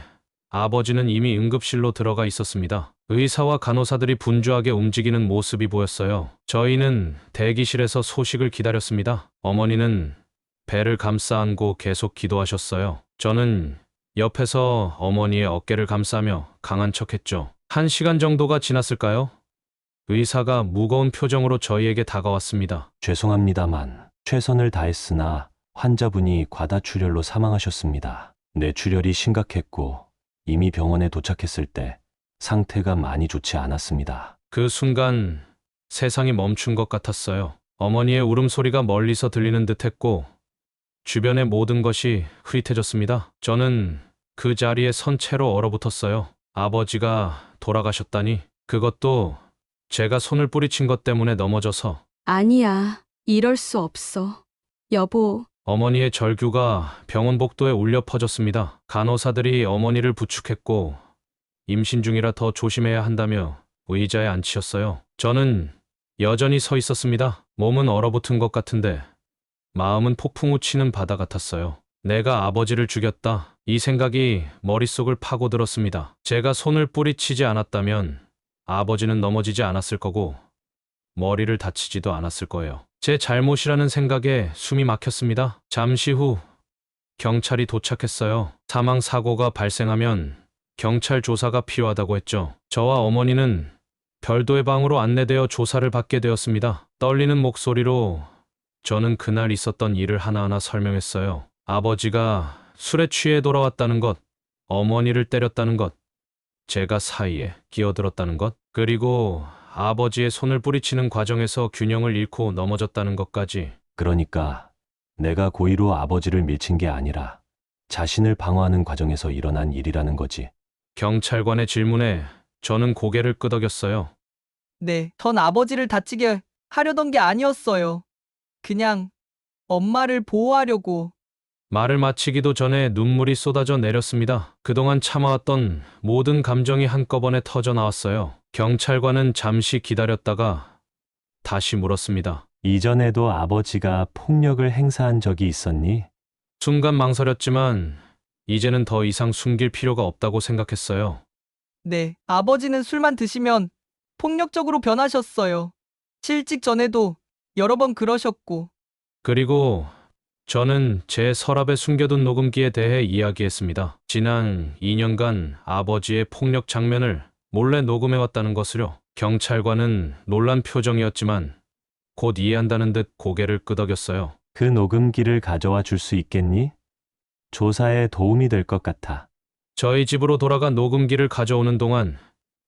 아버지는 이미 응급실로 들어가 있었습니다. 의사와 간호사들이 분주하게 움직이는 모습이 보였어요. 저희는 대기실에서 소식을 기다렸습니다. 어머니는 배를 감싸 안고 계속 기도하셨어요. 저는 옆에서 어머니의 어깨를 감싸며 강한 척했죠. 1시간 정도가 지났을까요? 의사가 무거운 표정으로 저희에게 다가왔습니다. 죄송합니다만 최선을 다했으나 환자분이 과다출혈로 사망하셨습니다. 뇌출혈이 심각했고 이미 병원에 도착했을 때 상태가 많이 좋지 않았습니다. 그 순간 세상이 멈춘 것 같았어요. 어머니의 울음소리가 멀리서 들리는 듯했고 주변의 모든 것이 흐릿해졌습니다. 저는 그 자리에 선 채로 얼어붙었어요. 아버지가 돌아가셨다니, 그것도 제가 손을 뿌리친 것 때문에 넘어져서. 아니야, 이럴 수 없어. 여보, 어머니의 절규가 병원 복도에 울려 퍼졌습니다. 간호사들이 어머니를 부축했고 임신 중이라 더 조심해야 한다며 의자에 앉히셨어요. 저는 여전히 서 있었습니다. 몸은 얼어붙은 것 같은데 마음은 폭풍우 치는 바다 같았어요. 내가 아버지를 죽였다. 이 생각이 머릿속을 파고들었습니다. 제가 손을 뿌리치지 않았다면 아버지는 넘어지지 않았을 거고 머리를 다치지도 않았을 거예요. 제 잘못이라는 생각에 숨이 막혔습니다. 잠시 후 경찰이 도착했어요. 사망 사고가 발생하면 경찰 조사가 필요하다고 했죠. 저와 어머니는 별도의 방으로 안내되어 조사를 받게 되었습니다. 떨리는 목소리로 저는 그날 있었던 일을 하나하나 설명했어요. 아버지가 술에 취해 돌아왔다는 것, 어머니를 때렸다는 것, 제가 사이에 끼어들었다는 것, 그리고 아버지의 손을 뿌리치는 과정에서 균형을 잃고 넘어졌다는 것까지. 그러니까 내가 고의로 아버지를 밀친 게 아니라 자신을 방어하는 과정에서 일어난 일이라는 거지. 경찰관의 질문에 저는 고개를 끄덕였어요. 네, 전 아버지를 다치게 하려던 게 아니었어요. 그냥 엄마를 보호하려고. 말을 마치기도 전에 눈물이 쏟아져 내렸습니다. 그동안 참아왔던 모든 감정이 한꺼번에 터져 나왔어요. 경찰관은 잠시 기다렸다가 다시 물었습니다. 이전에도 아버지가 폭력을 행사한 적이 있었니? 순간 망설였지만 이제는 더 이상 숨길 필요가 없다고 생각했어요. 네, 아버지는 술만 드시면 폭력적으로 변하셨어요. 실직 전에도 여러 번 그러셨고. 그리고 저는 제 서랍에 숨겨둔 녹음기에 대해 이야기했습니다. 지난 2년간 아버지의 폭력 장면을 몰래 녹음해왔다는 것을요. 경찰관은 놀란 표정이었지만 곧 이해한다는 듯 고개를 끄덕였어요. 그 녹음기를 가져와 줄 수 있겠니? 조사에 도움이 될 것 같아. 저희 집으로 돌아가 녹음기를 가져오는 동안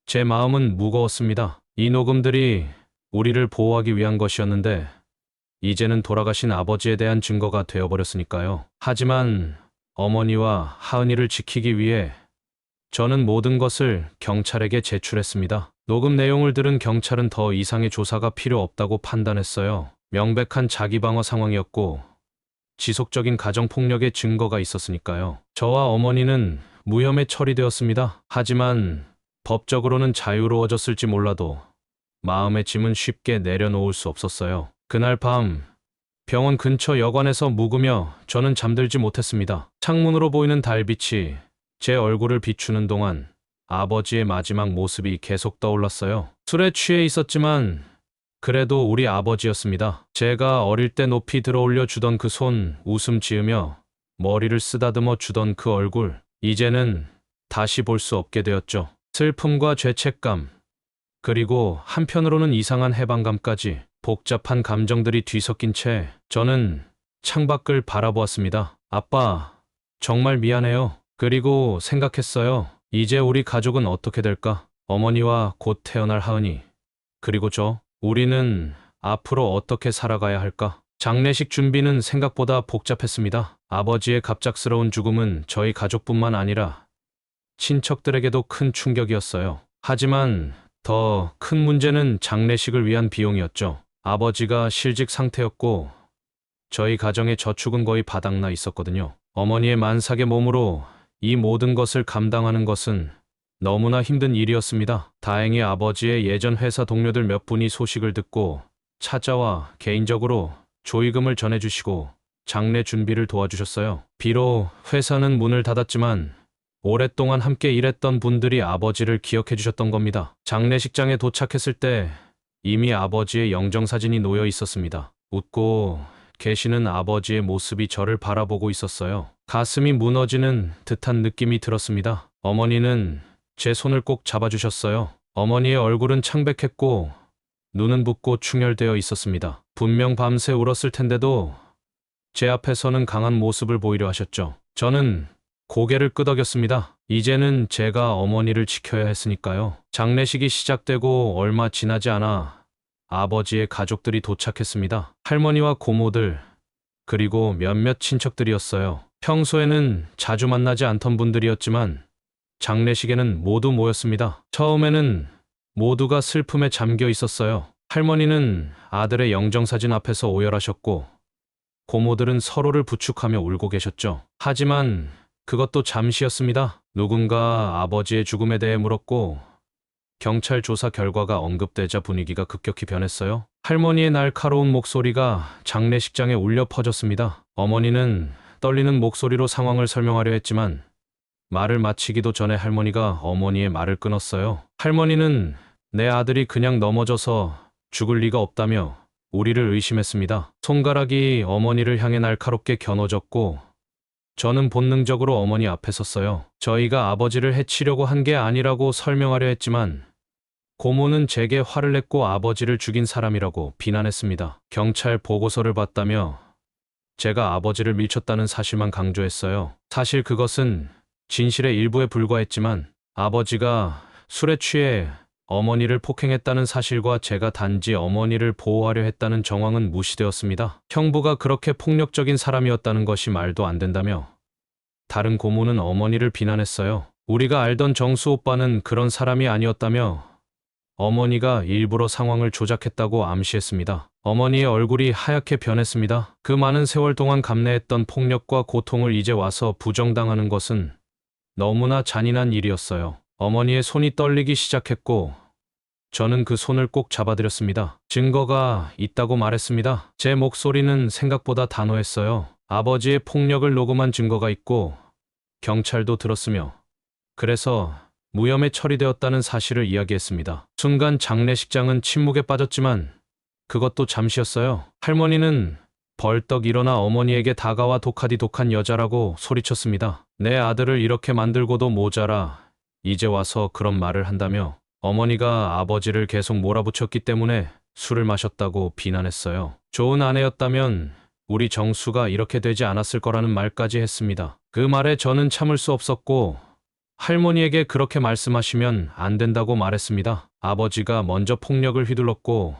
제 마음은 무거웠습니다. 이 녹음들이 우리를 보호하기 위한 것이었는데 이제는 돌아가신 아버지에 대한 증거가 되어버렸으니까요. 하지만 어머니와 하은이를 지키기 위해 저는 모든 것을 경찰에게 제출했습니다. 녹음 내용을 들은 경찰은 더 이상의 조사가 필요 없다고 판단했어요. 명백한 자기방어 상황이었고 지속적인 가정폭력의 증거가 있었으니까요. 저와 어머니는 무혐의 처리되었습니다. 하지만 법적으로는 자유로워졌을지 몰라도 마음의 짐은 쉽게 내려놓을 수 없었어요. 그날 밤 병원 근처 여관에서 묵으며 저는 잠들지 못했습니다. 창문으로 보이는 달빛이 제 얼굴을 비추는 동안 아버지의 마지막 모습이 계속 떠올랐어요. 술에 취해 있었지만 그래도 우리 아버지였습니다. 제가 어릴 때 높이 들어올려 주던 그 손, 웃음 지으며 머리를 쓰다듬어 주던 그 얼굴, 이제는 다시 볼 수 없게 되었죠. 슬픔과 죄책감, 그리고 한편으로는 이상한 해방감까지 복잡한 감정들이 뒤섞인 채 저는 창밖을 바라보았습니다. 아빠, 정말 미안해요. 그리고 생각했어요. 이제 우리 가족은 어떻게 될까? 어머니와 곧 태어날 하은이, 그리고 우리는 앞으로 어떻게 살아가야 할까? 장례식 준비는 생각보다 복잡했습니다. 아버지의 갑작스러운 죽음은 저희 가족뿐만 아니라 친척들에게도 큰 충격이었어요. 하지만 더 큰 문제는 장례식을 위한 비용이었죠. 아버지가 실직 상태였고 저희 가정의 저축은 거의 바닥나 있었거든요. 어머니의 만삭의 몸으로 이 모든 것을 감당하는 것은 너무나 힘든 일이었습니다. 다행히 아버지의 예전 회사 동료들 몇 분이 소식을 듣고 찾아와 개인적으로 조의금을 전해주시고 장례 준비를 도와주셨어요. 비록 회사는 문을 닫았지만 오랫동안 함께 일했던 분들이 아버지를 기억해 주셨던 겁니다. 장례식장에 도착했을 때 이미 아버지의 영정사진이 놓여 있었습니다. 웃고 계시는 아버지의 모습이 저를 바라보고 있었어요. 가슴이 무너지는 듯한 느낌이 들었습니다. 어머니는 제 손을 꼭 잡아주셨어요. 어머니의 얼굴은 창백했고 눈은 붓고 충혈되어 있었습니다. 분명 밤새 울었을 텐데도 제 앞에서는 강한 모습을 보이려 하셨죠. 저는 고개를 끄덕였습니다. 이제는 제가 어머니를 지켜야 했으니까요. 장례식이 시작되고 얼마 지나지 않아 아버지의 가족들이 도착했습니다. 할머니와 고모들, 그리고 몇몇 친척들이었어요. 평소에는 자주 만나지 않던 분들이었지만 장례식에는 모두 모였습니다. 처음에는 모두가 슬픔에 잠겨 있었어요. 할머니는 아들의 영정사진 앞에서 오열하셨고 고모들은 서로를 부축하며 울고 계셨죠. 하지만 그것도 잠시였습니다. 누군가 아버지의 죽음에 대해 물었고 경찰 조사 결과가 언급되자 분위기가 급격히 변했어요. 할머니의 날카로운 목소리가 장례식장에 울려 퍼졌습니다. 어머니는 떨리는 목소리로 상황을 설명하려 했지만 말을 마치기도 전에 할머니가 어머니의 말을 끊었어요. 할머니는 내 아들이 그냥 넘어져서 죽을 리가 없다며 우리를 의심했습니다. 손가락이 어머니를 향해 날카롭게 겨눠졌고 저는 본능적으로 어머니 앞에 섰어요. 저희가 아버지를 해치려고 한 게 아니라고 설명하려 했지만 고모는 제게 화를 냈고 아버지를 죽인 사람이라고 비난했습니다. 경찰 보고서를 봤다며 제가 아버지를 밀쳤다는 사실만 강조했어요. 사실 그것은 진실의 일부에 불과했지만 아버지가 술에 취해 어머니를 폭행했다는 사실과 제가 단지 어머니를 보호하려 했다는 정황은 무시되었습니다. 형부가 그렇게 폭력적인 사람이었다는 것이 말도 안 된다며 다른 고모는 어머니를 비난했어요. 우리가 알던 정수 오빠는 그런 사람이 아니었다며 어머니가 일부러 상황을 조작했다고 암시했습니다. 어머니의 얼굴이 하얗게 변했습니다. 그 많은 세월 동안 감내했던 폭력과 고통을 이제 와서 부정당하는 것은 너무나 잔인한 일이었어요. 어머니의 손이 떨리기 시작했고 저는 그 손을 꼭 잡아드렸습니다. 증거가 있다고 말했습니다. 제 목소리는 생각보다 단호했어요. 아버지의 폭력을 녹음한 증거가 있고 경찰도 들었으며 그래서 무혐의 처리되었다는 사실을 이야기했습니다. 순간 장례식장은 침묵에 빠졌지만 그것도 잠시였어요. 할머니는 벌떡 일어나 어머니에게 다가와 독한 여자라고 소리쳤습니다. 내 아들을 이렇게 만들고도 모자라 이제 와서 그런 말을 한다며 어머니가 아버지를 계속 몰아붙였기 때문에 술을 마셨다고 비난했어요. 좋은 아내였다면 우리 정수가 이렇게 되지 않았을 거라는 말까지 했습니다. 그 말에 저는 참을 수 없었고 할머니에게 그렇게 말씀하시면 안 된다고 말했습니다. 아버지가 먼저 폭력을 휘둘렀고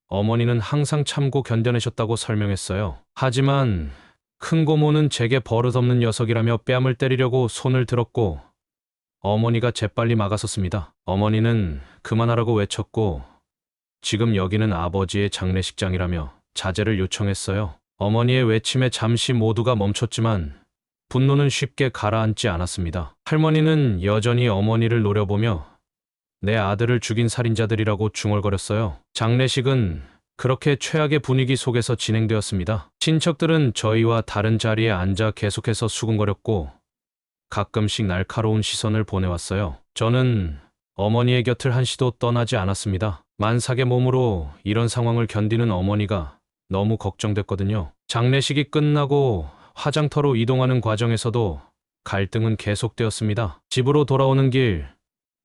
어머니는 항상 참고 견뎌내셨다고 설명했어요. 하지만 큰 고모는 제게 버릇없는 녀석이라며 뺨을 때리려고 손을 들었고 어머니가 재빨리 막아섰습니다. 어머니는 그만하라고 외쳤고 지금 여기는 아버지의 장례식장이라며 자제를 요청했어요. 어머니의 외침에 잠시 모두가 멈췄지만 분노는 쉽게 가라앉지 않았습니다. 할머니는 여전히 어머니를 노려보며 내 아들을 죽인 살인자들이라고 중얼거렸어요. 장례식은 그렇게 최악의 분위기 속에서 진행되었습니다. 친척들은 저희와 다른 자리에 앉아 계속해서 수군거렸고 가끔씩 날카로운 시선을 보내왔어요. 저는 어머니의 곁을 한시도 떠나지 않았습니다. 만삭의 몸으로 이런 상황을 견디는 어머니가 너무 걱정됐거든요. 장례식이 끝나고 화장터로 이동하는 과정에서도 갈등은 계속되었습니다. 집으로 돌아오는 길,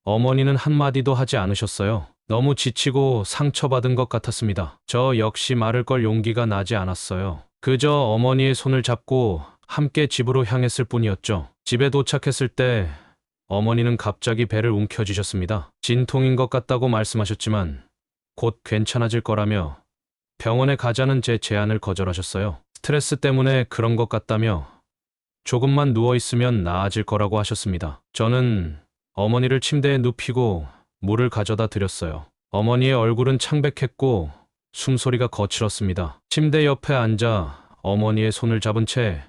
어머니는 한마디도 하지 않으셨어요. 너무 지치고 상처받은 것 같았습니다. 저 역시 말을 걸 용기가 나지 않았어요. 그저 어머니의 손을 잡고 함께 집으로 향했을 뿐이었죠. 집에 도착했을 때 어머니는 갑자기 배를 움켜쥐셨습니다. 진통인 것 같다고 말씀하셨지만 곧 괜찮아질 거라며 병원에 가자는 제 제안을 거절하셨어요. 스트레스 때문에 그런 것 같다며 조금만 누워있으면 나아질 거라고 하셨습니다. 저는 어머니를 침대에 눕히고 물을 가져다 드렸어요. 어머니의 얼굴은 창백했고 숨소리가 거칠었습니다. 침대 옆에 앉아 어머니의 손을 잡은 채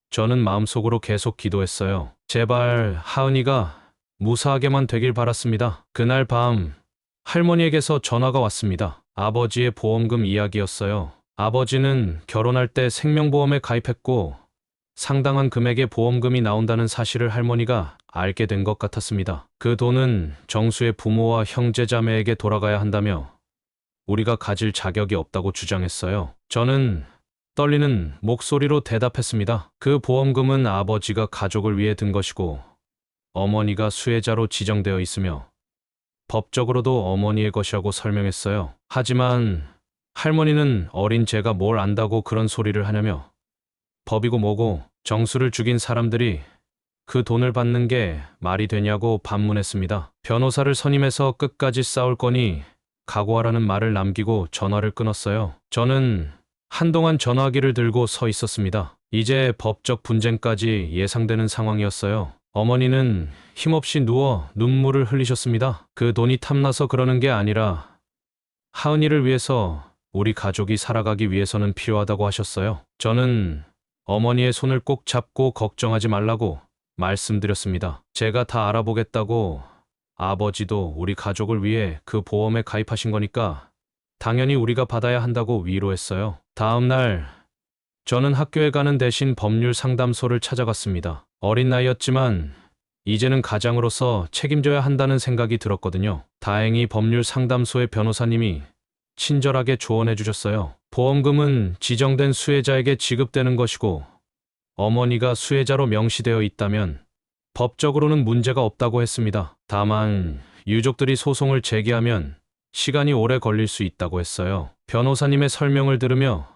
저는 마음속으로 계속 기도했어요. 제발 하은이가 무사하게만 되길 바랐습니다. 그날 밤 할머니에게서 전화가 왔습니다. 아버지의 보험금 이야기였어요. 아버지는 결혼할 때 생명보험에 가입했고 상당한 금액의 보험금이 나온다는 사실을 할머니가 알게 된 것 같았습니다. 그 돈은 정수의 부모와 형제자매에게 돌아가야 한다며 우리가 가질 자격이 없다고 주장했어요. 저는 떨리는 목소리로 대답했습니다. 그 보험금은 아버지가 가족을 위해 든 것이고 어머니가 수혜자로 지정되어 있으며 법적으로도 어머니의 것이라고 설명했어요. 하지만 할머니는 어린 제가 뭘 안다고 그런 소리를 하냐며 법이고 뭐고 정수를 죽인 사람들이 그 돈을 받는 게 말이 되냐고 반문했습니다. 변호사를 선임해서 끝까지 싸울 거니 각오하라는 말을 남기고 전화를 끊었어요. 저는 한동안 전화기를 들고 서 있었습니다. 이제 법적 분쟁까지 예상되는 상황이었어요. 어머니는 힘없이 누워 눈물을 흘리셨습니다. 그 돈이 탐나서 그러는 게 아니라 하은이를 위해서 우리 가족이 살아가기 위해서는 필요하다고 하셨어요. 저는 어머니의 손을 꼭 잡고 걱정하지 말라고 말씀드렸습니다. 제가 다 알아보겠다고 아버지도 우리 가족을 위해 그 보험에 가입하신 거니까 당연히 우리가 받아야 한다고 위로했어요. 다음 날 저는 학교에 가는 대신 법률 상담소를 찾아갔습니다. 어린 나이였지만 이제는 가장으로서 책임져야 한다는 생각이 들었거든요. 다행히 법률 상담소의 변호사님이 친절하게 조언해 주셨어요. 보험금은 지정된 수혜자에게 지급되는 것이고 어머니가 수혜자로 명시되어 있다면 법적으로는 문제가 없다고 했습니다. 다만 유족들이 소송을 제기하면 시간이 오래 걸릴 수 있다고 했어요. 변호사님의 설명을 들으며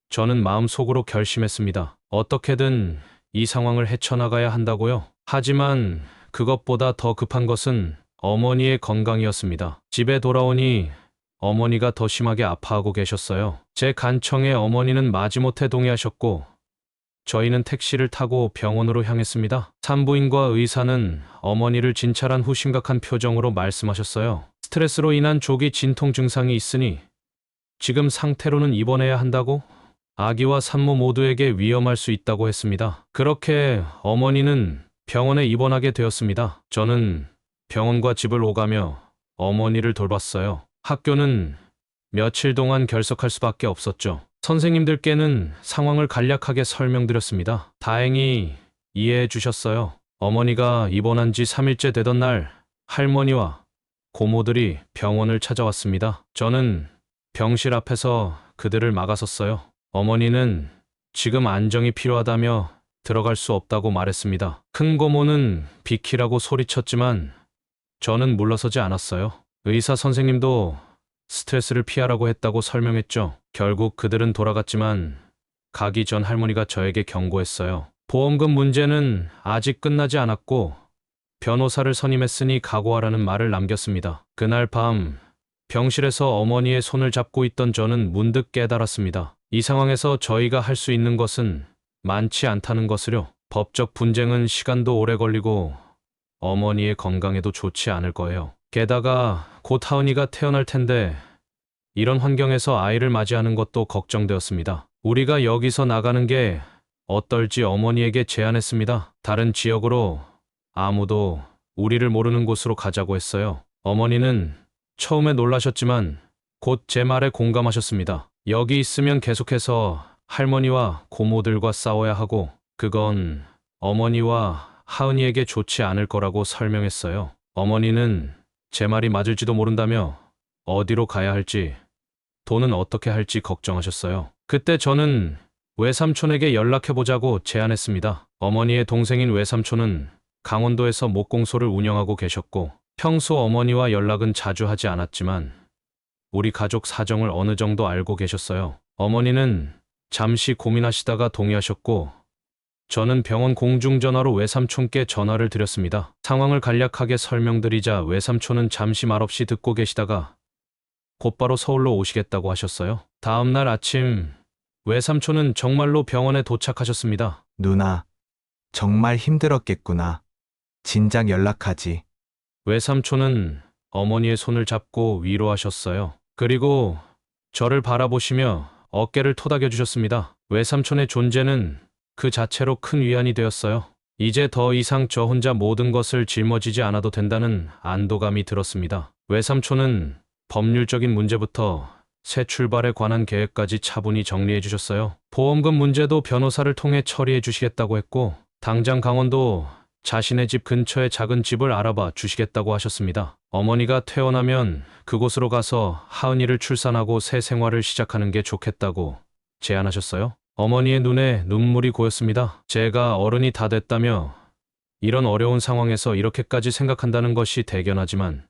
저는 마음속으로 결심했습니다. 어떻게든 이 상황을 헤쳐나가야 한다고요. 하지만 그것보다 더 급한 것은 어머니의 건강이었습니다. 집에 돌아오니 어머니가 더 심하게 아파하고 계셨어요. 제 간청에 어머니는 마지못해 동의하셨고 저희는 택시를 타고 병원으로 향했습니다. 산부인과 의사는 어머니를 진찰한 후 심각한 표정으로 말씀하셨어요. 스트레스로 인한 조기 진통 증상이 있으니 지금 상태로는 입원해야 한다고? 아기와 산모 모두에게 위험할 수 있다고 했습니다. 그렇게 어머니는 병원에 입원하게 되었습니다. 저는 병원과 집을 오가며 어머니를 돌봤어요. 학교는 며칠 동안 결석할 수밖에 없었죠. 선생님들께는 상황을 간략하게 설명드렸습니다. 다행히 이해해 주셨어요. 어머니가 입원한 지 3일째 되던 날 할머니와 고모들이 병원을 찾아왔습니다. 저는 병실 앞에서 그들을 막아섰어요. 어머니는 지금 안정이 필요하다며 들어갈 수 없다고 말했습니다. 큰 고모는 비키라고 소리쳤지만 저는 물러서지 않았어요. 의사 선생님도 스트레스를 피하라고 했다고 설명했죠. 결국 그들은 돌아갔지만 가기 전 할머니가 저에게 경고했어요. 보험금 문제는 아직 끝나지 않았고 변호사를 선임했으니 각오하라는 말을 남겼습니다. 그날 밤 병실에서 어머니의 손을 잡고 있던 저는 문득 깨달았습니다. 이 상황에서 저희가 할 수 있는 것은 많지 않다는 것을요. 법적 분쟁은 시간도 오래 걸리고 어머니의 건강에도 좋지 않을 거예요. 게다가 곧 하은이가 태어날 텐데 이런 환경에서 아이를 맞이하는 것도 걱정되었습니다. 우리가 여기서 나가는 게 어떨지 어머니에게 제안했습니다. 다른 지역으로, 아무도 우리를 모르는 곳으로 가자고 했어요. 어머니는 처음에 놀라셨지만 곧 제 말에 공감하셨습니다. 여기 있으면 계속해서 할머니와 고모들과 싸워야 하고 그건 어머니와 하은이에게 좋지 않을 거라고 설명했어요. 어머니는 제 말이 맞을지도 모른다며 어디로 가야 할지, 돈은 어떻게 할지 걱정하셨어요. 그때 저는 외삼촌에게 연락해보자고 제안했습니다. 어머니의 동생인 외삼촌은 강원도에서 목공소를 운영하고 계셨고 평소 어머니와 연락은 자주 하지 않았지만 우리 가족 사정을 어느 정도 알고 계셨어요. 어머니는 잠시 고민하시다가 동의하셨고 저는 병원 공중전화로 외삼촌께 전화를 드렸습니다. 상황을 간략하게 설명드리자 외삼촌은 잠시 말없이 듣고 계시다가 곧바로 서울로 오시겠다고 하셨어요. 다음 날 아침 외삼촌은 정말로 병원에 도착하셨습니다. 누나, 정말 힘들었겠구나. 진작 연락하지. 외삼촌은 어머니의 손을 잡고 위로하셨어요. 그리고 저를 바라보시며 어깨를 토닥여 주셨습니다. 외삼촌의 존재는 그 자체로 큰 위안이 되었어요. 이제 더 이상 저 혼자 모든 것을 짊어지지 않아도 된다는 안도감이 들었습니다. 외삼촌은 법률적인 문제부터 새 출발에 관한 계획까지 차분히 정리해 주셨어요. 보험금 문제도 변호사를 통해 처리해 주시겠다고 했고 당장 강원도 자신의 집 근처에 작은 집을 알아봐 주시겠다고 하셨습니다. 어머니가 퇴원하면 그곳으로 가서 하은이를 출산하고 새 생활을 시작하는 게 좋겠다고 제안하셨어요. 어머니의 눈에 눈물이 고였습니다. 제가 어른이 다 됐다며 이런 어려운 상황에서 이렇게까지 생각한다는 것이 대견하지만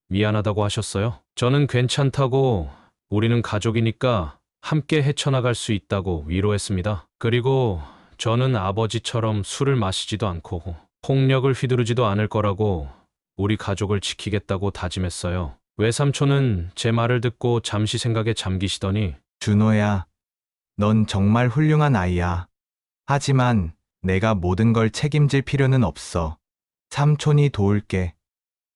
미안하다고 하셨어요. 저는 괜찮다고, 우리는 가족이니까 함께 헤쳐나갈 수 있다고 위로했습니다. 그리고 저는 아버지처럼 술을 마시지도 않고 폭력을 휘두르지도 않을 거라고, 우리 가족을 지키겠다고 다짐했어요. 외삼촌은 제 말을 듣고 잠시 생각에 잠기시더니 준호야, 넌 정말 훌륭한 아이야. 하지만 내가 모든 걸 책임질 필요는 없어. 삼촌이 도울게.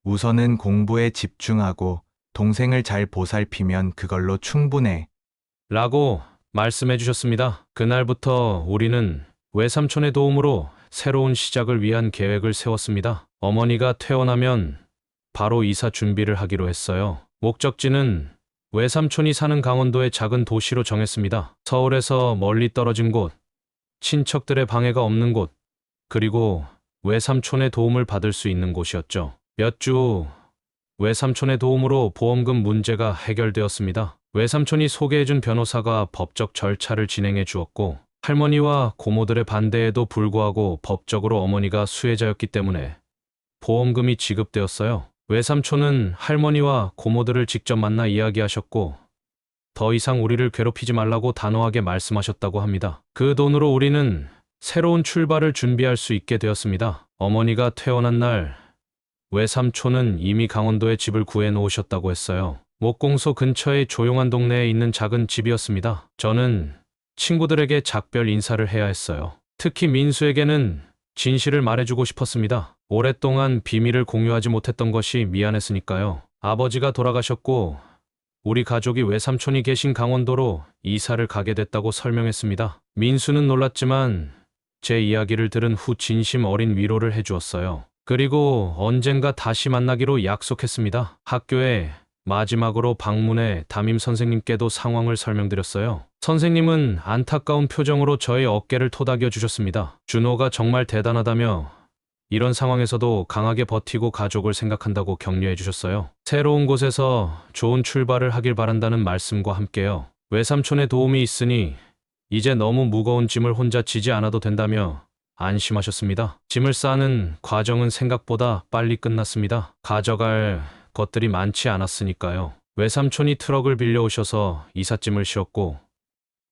우선은 공부에 집중하고 동생을 잘 보살피면 그걸로 충분해. 라고 말씀해 주셨습니다. 그날부터 우리는 외삼촌의 도움으로 새로운 시작을 위한 계획을 세웠습니다. 어머니가 퇴원하면 바로 이사 준비를 하기로 했어요. 목적지는 외삼촌이 사는 강원도의 작은 도시로 정했습니다. 서울에서 멀리 떨어진 곳, 친척들의 방해가 없는 곳, 그리고 외삼촌의 도움을 받을 수 있는 곳이었죠. 몇 주 후 외삼촌의 도움으로 보험금 문제가 해결되었습니다. 외삼촌이 소개해준 변호사가 법적 절차를 진행해 주었고 할머니와 고모들의 반대에도 불구하고 법적으로 어머니가 수혜자였기 때문에 보험금이 지급되었어요. 외삼촌은 할머니와 고모들을 직접 만나 이야기하셨고 더 이상 우리를 괴롭히지 말라고 단호하게 말씀하셨다고 합니다. 그 돈으로 우리는 새로운 출발을 준비할 수 있게 되었습니다. 어머니가 퇴원한 날 외삼촌은 이미 강원도에 집을 구해 놓으셨다고 했어요. 목공소 근처의 조용한 동네에 있는 작은 집이었습니다. 저는 친구들에게 작별 인사를 해야 했어요. 특히 민수에게는 진실을 말해주고 싶었습니다. 오랫동안 비밀을 공유하지 못했던 것이 미안했으니까요. 아버지가 돌아가셨고 우리 가족이 외삼촌이 계신 강원도로 이사를 가게 됐다고 설명했습니다. 민수는 놀랐지만 제 이야기를 들은 후 진심 어린 위로를 해주었어요. 그리고 언젠가 다시 만나기로 약속했습니다. 학교에 마지막으로 방문해 담임 선생님께도 상황을 설명드렸어요. 선생님은 안타까운 표정으로 저의 어깨를 토닥여 주셨습니다. 준호가 정말 대단하다며 이런 상황에서도 강하게 버티고 가족을 생각한다고 격려해 주셨어요. 새로운 곳에서 좋은 출발을 하길 바란다는 말씀과 함께요. 외삼촌의 도움이 있으니 이제 너무 무거운 짐을 혼자 지지 않아도 된다며 안심하셨습니다. 짐을 싸는 과정은 생각보다 빨리 끝났습니다. 가져갈 것들이 많지 않았으니까요. 외삼촌이 트럭을 빌려오셔서 이삿짐을 싣었고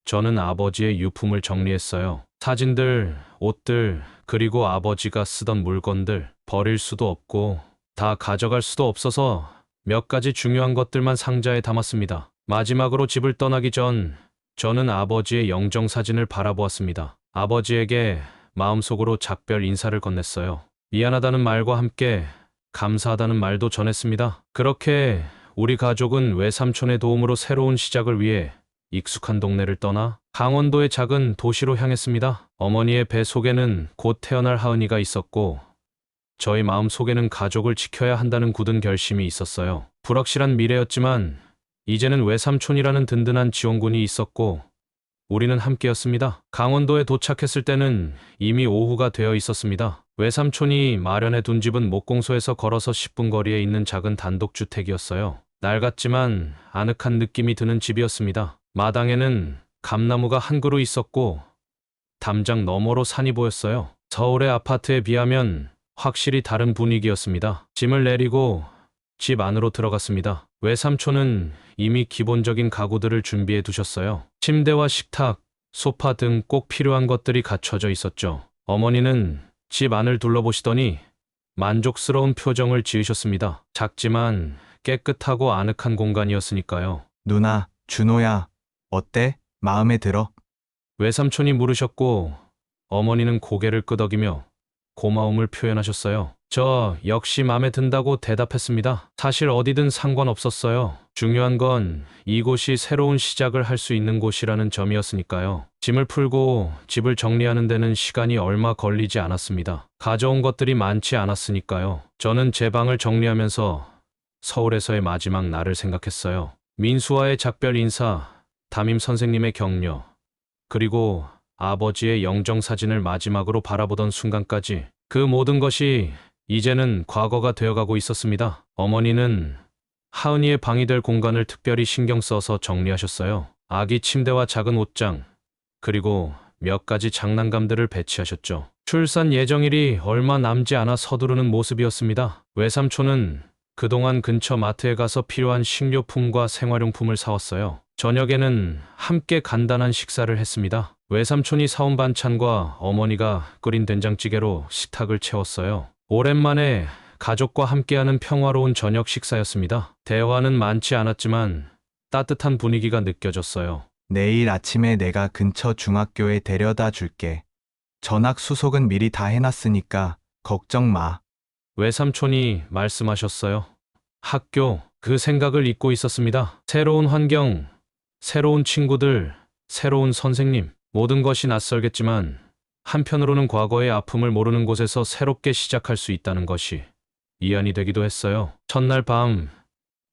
저는 아버지의 유품을 정리했어요. 사진들, 옷들, 그리고 아버지가 쓰던 물건들 버릴 수도 없고 다 가져갈 수도 없어서 몇 가지 중요한 것들만 상자에 담았습니다. 마지막으로 집을 떠나기 전 저는 아버지의 영정사진을 바라보았습니다. 아버지에게 마음속으로 작별 인사를 건넸어요. 미안하다는 말과 함께 감사하다는 말도 전했습니다. 그렇게 우리 가족은 외삼촌의 도움으로 새로운 시작을 위해 익숙한 동네를 떠나 강원도의 작은 도시로 향했습니다. 어머니의 배 속에는 곧 태어날 하은이가 있었고 저희 마음 속에는 가족을 지켜야 한다는 굳은 결심이 있었어요. 불확실한 미래였지만 이제는 외삼촌이라는 든든한 지원군이 있었고 우리는 함께였습니다. 강원도에 도착했을 때는 이미 오후가 되어 있었습니다. 외삼촌이 마련해 둔 집은 목공소에서 걸어서 10분 거리에 있는 작은 단독주택이었어요. 낡았지만 아늑한 느낌이 드는 집이었습니다. 마당에는 감나무가 한 그루 있었고 담장 너머로 산이 보였어요. 서울의 아파트에 비하면 확실히 다른 분위기였습니다. 짐을 내리고 집 안으로 들어갔습니다. 외삼촌은 이미 기본적인 가구들을 준비해 두셨어요. 침대와 식탁, 소파 등 꼭 필요한 것들이 갖춰져 있었죠. 어머니는 집 안을 둘러보시더니 만족스러운 표정을 지으셨습니다. 작지만 깨끗하고 아늑한 공간이었으니까요. 누나, 준호야, 어때? 마음에 들어? 외삼촌이 물으셨고 어머니는 고개를 끄덕이며 고마움을 표현하셨어요. 저 역시 마음에 든다고 대답했습니다. 사실 어디든 상관없었어요. 중요한 건 이곳이 새로운 시작을 할 수 있는 곳이라는 점이었으니까요. 짐을 풀고 집을 정리하는 데는 시간이 얼마 걸리지 않았습니다. 가져온 것들이 많지 않았으니까요. 저는 제 방을 정리하면서 서울에서의 마지막 날을 생각했어요. 민수와의 작별 인사, 담임 선생님의 격려, 그리고 아버지의 영정사진을 마지막으로 바라보던 순간까지 그 모든 것이 이제는 과거가 되어가고 있었습니다. 어머니는 하은이의 방이 될 공간을 특별히 신경 써서 정리하셨어요. 아기 침대와 작은 옷장, 그리고 몇 가지 장난감들을 배치하셨죠. 출산 예정일이 얼마 남지 않아 서두르는 모습이었습니다. 외삼촌은 그동안 근처 마트에 가서 필요한 식료품과 생활용품을 사왔어요. 저녁에는 함께 간단한 식사를 했습니다. 외삼촌이 사온 반찬과 어머니가 끓인 된장찌개로 식탁을 채웠어요. 오랜만에 가족과 함께하는 평화로운 저녁 식사였습니다. 대화는 많지 않았지만 따뜻한 분위기가 느껴졌어요. 내일 아침에 내가 근처 중학교에 데려다 줄게. 전학 수속은 미리 다 해놨으니까 걱정 마. 외삼촌이 말씀하셨어요. 학교, 그 생각을 잊고 있었습니다. 새로운 환경, 새로운 친구들, 새로운 선생님, 모든 것이 낯설겠지만 한편으로는 과거의 아픔을 모르는 곳에서 새롭게 시작할 수 있다는 것이 위안이 되기도 했어요. 첫날 밤,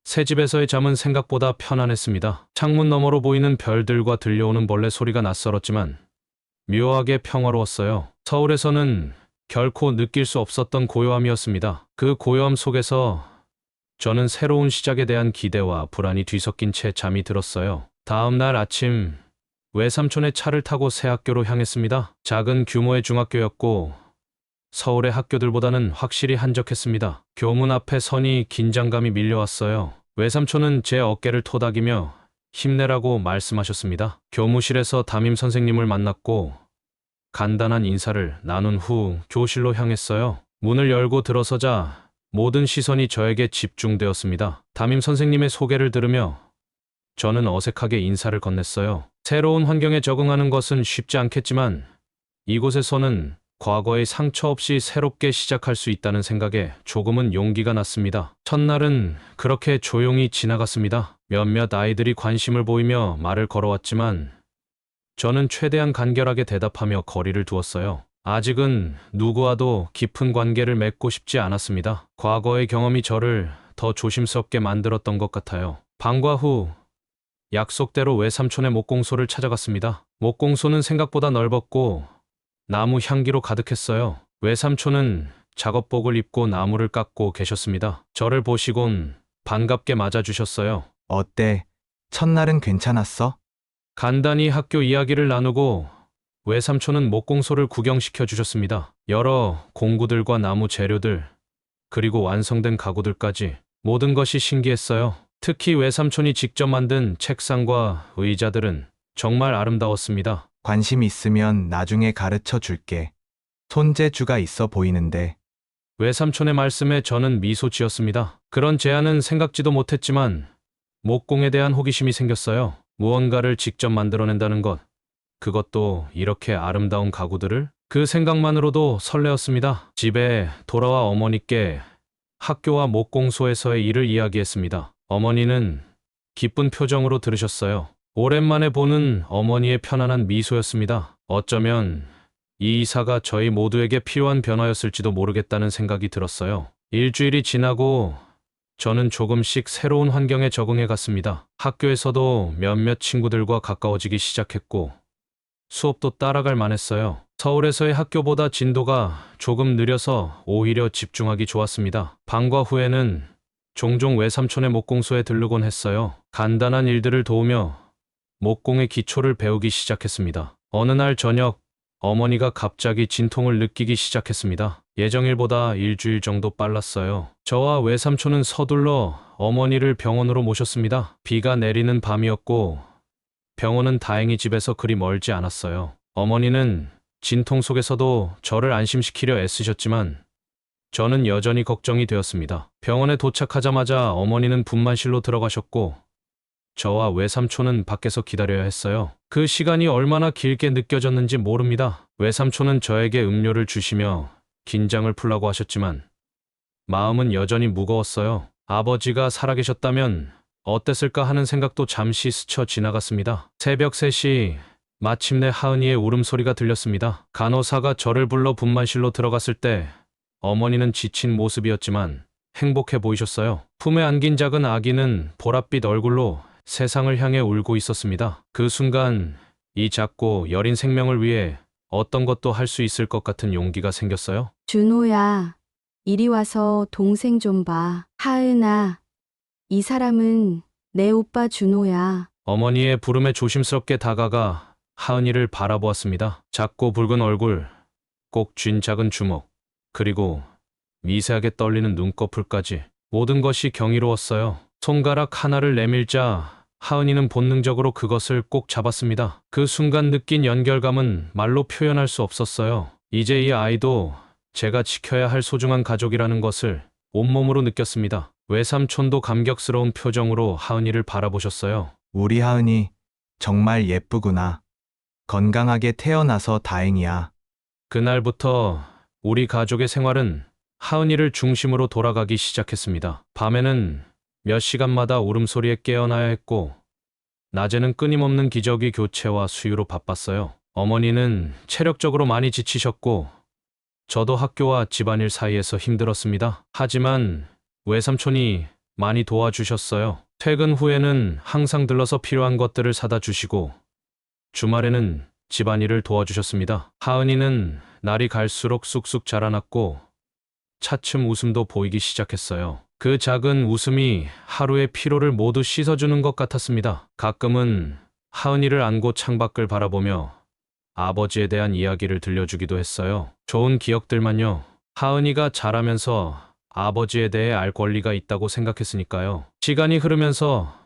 새 집에서의 잠은 생각보다 편안했습니다. 창문 너머로 보이는 별들과 들려오는 벌레 소리가 낯설었지만 묘하게 평화로웠어요. 서울에서는 결코 느낄 수 없었던 고요함이었습니다. 그 고요함 속에서 저는 새로운 시작에 대한 기대와 불안이 뒤섞인 채 잠이 들었어요. 다음 날 아침, 외삼촌의 차를 타고 새 학교로 향했습니다. 작은 규모의 중학교였고 서울의 학교들보다는 확실히 한적했습니다. 교문 앞에 서니 긴장감이 밀려왔어요. 외삼촌은 제 어깨를 토닥이며 힘내라고 말씀하셨습니다. 교무실에서 담임 선생님을 만났고 간단한 인사를 나눈 후 교실로 향했어요. 문을 열고 들어서자 모든 시선이 저에게 집중되었습니다. 담임 선생님의 소개를 들으며 저는 어색하게 인사를 건넸어요. 새로운 환경에 적응하는 것은 쉽지 않겠지만 이곳에서는 과거의 상처 없이 새롭게 시작할 수 있다는 생각에 조금은 용기가 났습니다. 첫날은 그렇게 조용히 지나갔습니다. 몇몇 아이들이 관심을 보이며 말을 걸어왔지만 저는 최대한 간결하게 대답하며 거리를 두었어요. 아직은 누구와도 깊은 관계를 맺고 싶지 않았습니다. 과거의 경험이 저를 더 조심스럽게 만들었던 것 같아요. 방과 후 약속대로 외삼촌의 목공소를 찾아갔습니다. 목공소는 생각보다 넓었고 나무 향기로 가득했어요. 외삼촌은 작업복을 입고 나무를 깎고 계셨습니다. 저를 보시곤 반갑게 맞아주셨어요. 어때? 첫날은 괜찮았어? 간단히 학교 이야기를 나누고 외삼촌은 목공소를 구경시켜 주셨습니다. 여러 공구들과 나무 재료들, 그리고 완성된 가구들까지 모든 것이 신기했어요. 특히 외삼촌이 직접 만든 책상과 의자들은 정말 아름다웠습니다. 관심 있으면 나중에 가르쳐 줄게. 손재주가 있어 보이는데. 외삼촌의 말씀에 저는 미소 지었습니다. 그런 제안은 생각지도 못했지만 목공에 대한 호기심이 생겼어요. 무언가를 직접 만들어낸다는 것, 그것도 이렇게 아름다운 가구들을? 그 생각만으로도 설레었습니다. 집에 돌아와 어머니께 학교와 목공소에서의 일을 이야기했습니다. 어머니는 기쁜 표정으로 들으셨어요. 오랜만에 보는 어머니의 편안한 미소였습니다. 어쩌면 이 이사가 저희 모두에게 필요한 변화였을지도 모르겠다는 생각이 들었어요. 일주일이 지나고 저는 조금씩 새로운 환경에 적응해 갔습니다. 학교에서도 몇몇 친구들과 가까워지기 시작했고 수업도 따라갈 만했어요. 서울에서의 학교보다 진도가 조금 느려서 오히려 집중하기 좋았습니다. 방과 후에는 종종 외삼촌의 목공소에 들르곤 했어요. 간단한 일들을 도우며 목공의 기초를 배우기 시작했습니다. 어느 날 저녁 어머니가 갑자기 진통을 느끼기 시작했습니다. 예정일보다 일주일 정도 빨랐어요. 저와 외삼촌은 서둘러 어머니를 병원으로 모셨습니다. 비가 내리는 밤이었고 병원은 다행히 집에서 그리 멀지 않았어요. 어머니는 진통 속에서도 저를 안심시키려 애쓰셨지만 저는 여전히 걱정이 되었습니다. 병원에 도착하자마자 어머니는 분만실로 들어가셨고 저와 외삼촌은 밖에서 기다려야 했어요. 그 시간이 얼마나 길게 느껴졌는지 모릅니다. 외삼촌은 저에게 음료를 주시며 긴장을 풀라고 하셨지만 마음은 여전히 무거웠어요. 아버지가 살아계셨다면 어땠을까 하는 생각도 잠시 스쳐 지나갔습니다. 새벽 3시 마침내 하은이의 울음소리가 들렸습니다. 간호사가 저를 불러 분만실로 들어갔을 때 어머니는 지친 모습이었지만 행복해 보이셨어요. 품에 안긴 작은 아기는 보랏빛 얼굴로 세상을 향해 울고 있었습니다. 그 순간 이 작고 여린 생명을 위해 어떤 것도 할 수 있을 것 같은 용기가 생겼어요. 준호야, 이리 와서 동생 좀 봐. 하은아, 이 사람은 내 오빠 준호야. 어머니의 부름에 조심스럽게 다가가 하은이를 바라보았습니다. 작고 붉은 얼굴, 꼭 쥔 작은 주먹, 그리고 미세하게 떨리는 눈꺼풀까지 모든 것이 경이로웠어요. 손가락 하나를 내밀자 하은이는 본능적으로 그것을 꼭 잡았습니다. 그 순간 느낀 연결감은 말로 표현할 수 없었어요. 이제 이 아이도 제가 지켜야 할 소중한 가족이라는 것을 온몸으로 느꼈습니다. 외삼촌도 감격스러운 표정으로 하은이를 바라보셨어요. 우리 하은이 정말 예쁘구나. 건강하게 태어나서 다행이야. 그날부터 우리 가족의 생활은 하은이를 중심으로 돌아가기 시작했습니다. 밤에는 몇 시간마다 울음소리에 깨어나야 했고 낮에는 끊임없는 기저귀 교체와 수유로 바빴어요. 어머니는 체력적으로 많이 지치셨고 저도 학교와 집안일 사이에서 힘들었습니다. 하지만 외삼촌이 많이 도와주셨어요. 퇴근 후에는 항상 들러서 필요한 것들을 사다 주시고 주말에는 집안일을 도와주셨습니다. 하은이는 날이 갈수록 쑥쑥 자라났고 차츰 웃음도 보이기 시작했어요. 그 작은 웃음이 하루의 피로를 모두 씻어주는 것 같았습니다. 가끔은 하은이를 안고 창밖을 바라보며 아버지에 대한 이야기를 들려주기도 했어요. 좋은 기억들만요. 하은이가 자라면서 아버지에 대해 알 권리가 있다고 생각했으니까요. 시간이 흐르면서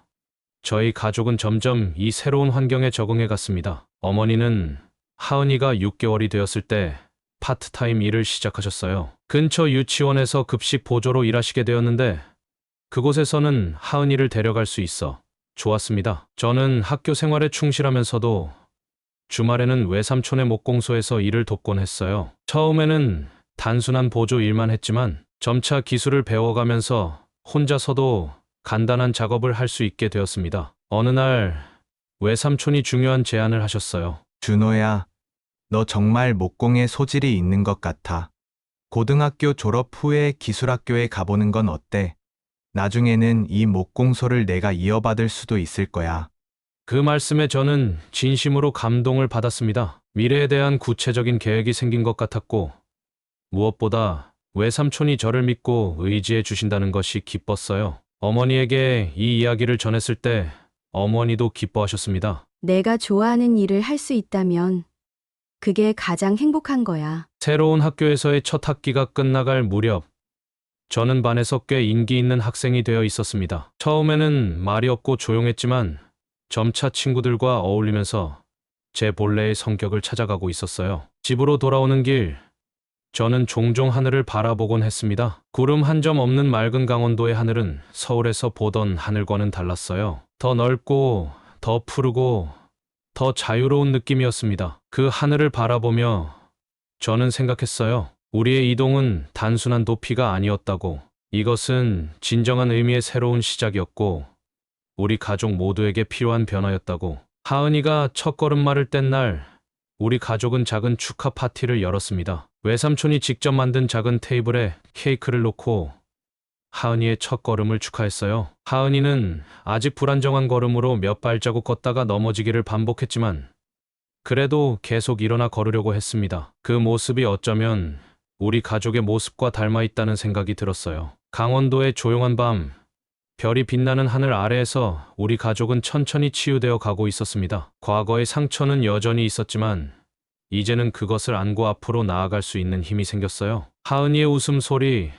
저희 가족은 점점 이 새로운 환경에 적응해 갔습니다. 어머니는 하은이가 6개월이 되었을 때 파트타임 일을 시작하셨어요. 근처 유치원에서 급식 보조로 일하시게 되었는데 그곳에서는 하은이를 데려갈 수 있어 좋았습니다. 저는 학교 생활에 충실하면서도 주말에는 외삼촌의 목공소에서 일을 돕곤 했어요. 처음에는 단순한 보조 일만 했지만 점차 기술을 배워가면서 혼자서도 간단한 작업을 할 수 있게 되었습니다. 어느 날 외삼촌이 중요한 제안을 하셨어요. 준호야, 너 정말 목공에 소질이 있는 것 같아. 고등학교 졸업 후에 기술학교에 가보는 건 어때? 나중에는 이 목공소를 내가 이어받을 수도 있을 거야. 그 말씀에 저는 진심으로 감동을 받았습니다. 미래에 대한 구체적인 계획이 생긴 것 같았고 무엇보다 외삼촌이 저를 믿고 의지해 주신다는 것이 기뻤어요. 어머니에게 이 이야기를 전했을 때 어머니도 기뻐하셨습니다. 내가 좋아하는 일을 할 수 있다면 그게 가장 행복한 거야. 새로운 학교에서의 첫 학기가 끝나갈 무렵 저는 반에서 꽤 인기 있는 학생이 되어 있었습니다. 처음에는 말이 없고 조용했지만 점차 친구들과 어울리면서 제 본래의 성격을 찾아가고 있었어요. 집으로 돌아오는 길, 저는 종종 하늘을 바라보곤 했습니다. 구름 한 점 없는 맑은 강원도의 하늘은 서울에서 보던 하늘과는 달랐어요. 더 넓고, 더 푸르고, 더 자유로운 느낌이었습니다. 그 하늘을 바라보며 저는 생각했어요. 우리의 이동은 단순한 도피가 아니었다고. 이것은 진정한 의미의 새로운 시작이었고, 우리 가족 모두에게 필요한 변화였다고. 하은이가 첫 걸음마를 뗀 날, 우리 가족은 작은 축하 파티를 열었습니다. 외삼촌이 직접 만든 작은 테이블에 케이크를 놓고 하은이의 첫 걸음을 축하했어요. 하은이는 아직 불안정한 걸음으로 몇 발자국 걷다가 넘어지기를 반복했지만 그래도 계속 일어나 걸으려고 했습니다. 그 모습이 어쩌면 우리 가족의 모습과 닮아 있다는 생각이 들었어요. 강원도의 조용한 밤, 별이 빛나는 하늘 아래에서 우리 가족은 천천히 치유되어 가고 있었습니다. 과거의 상처는 여전히 있었지만 이제는 그것을 안고 앞으로 나아갈 수 있는 힘이 생겼어요. 하은이의 웃음소리,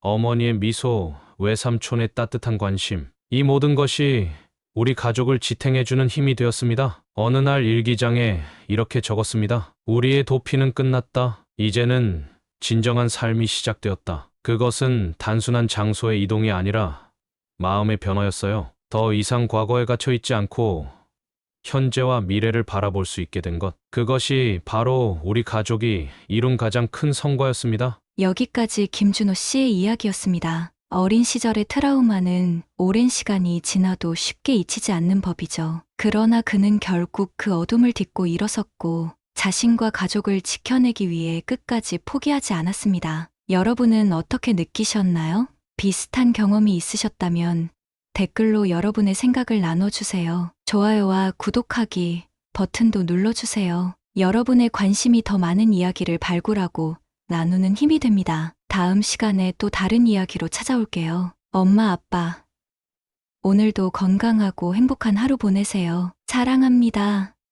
어머니의 미소, 외삼촌의 따뜻한 관심, 이 모든 것이 우리 가족을 지탱해주는 힘이 되었습니다. 어느 날 일기장에 이렇게 적었습니다. 우리의 도피는 끝났다. 이제는 진정한 삶이 시작되었다. 그것은 단순한 장소의 이동이 아니라 마음의 변화였어요. 더 이상 과거에 갇혀 있지 않고 현재와 미래를 바라볼 수 있게 된 것. 그것이 바로 우리 가족이 이룬 가장 큰 성과였습니다. 여기까지 김준호 씨의 이야기였습니다. 어린 시절의 트라우마는 오랜 시간이 지나도 쉽게 잊히지 않는 법이죠. 그러나 그는 결국 그 어둠을 딛고 일어섰고 자신과 가족을 지켜내기 위해 끝까지 포기하지 않았습니다. 여러분은 어떻게 느끼셨나요? 비슷한 경험이 있으셨다면 댓글로 여러분의 생각을 나눠주세요. 좋아요와 구독하기 버튼도 눌러주세요. 여러분의 관심이 더 많은 이야기를 발굴하고 나누는 힘이 됩니다. 다음 시간에 또 다른 이야기로 찾아올게요. 엄마, 아빠, 오늘도 건강하고 행복한 하루 보내세요. 사랑합니다.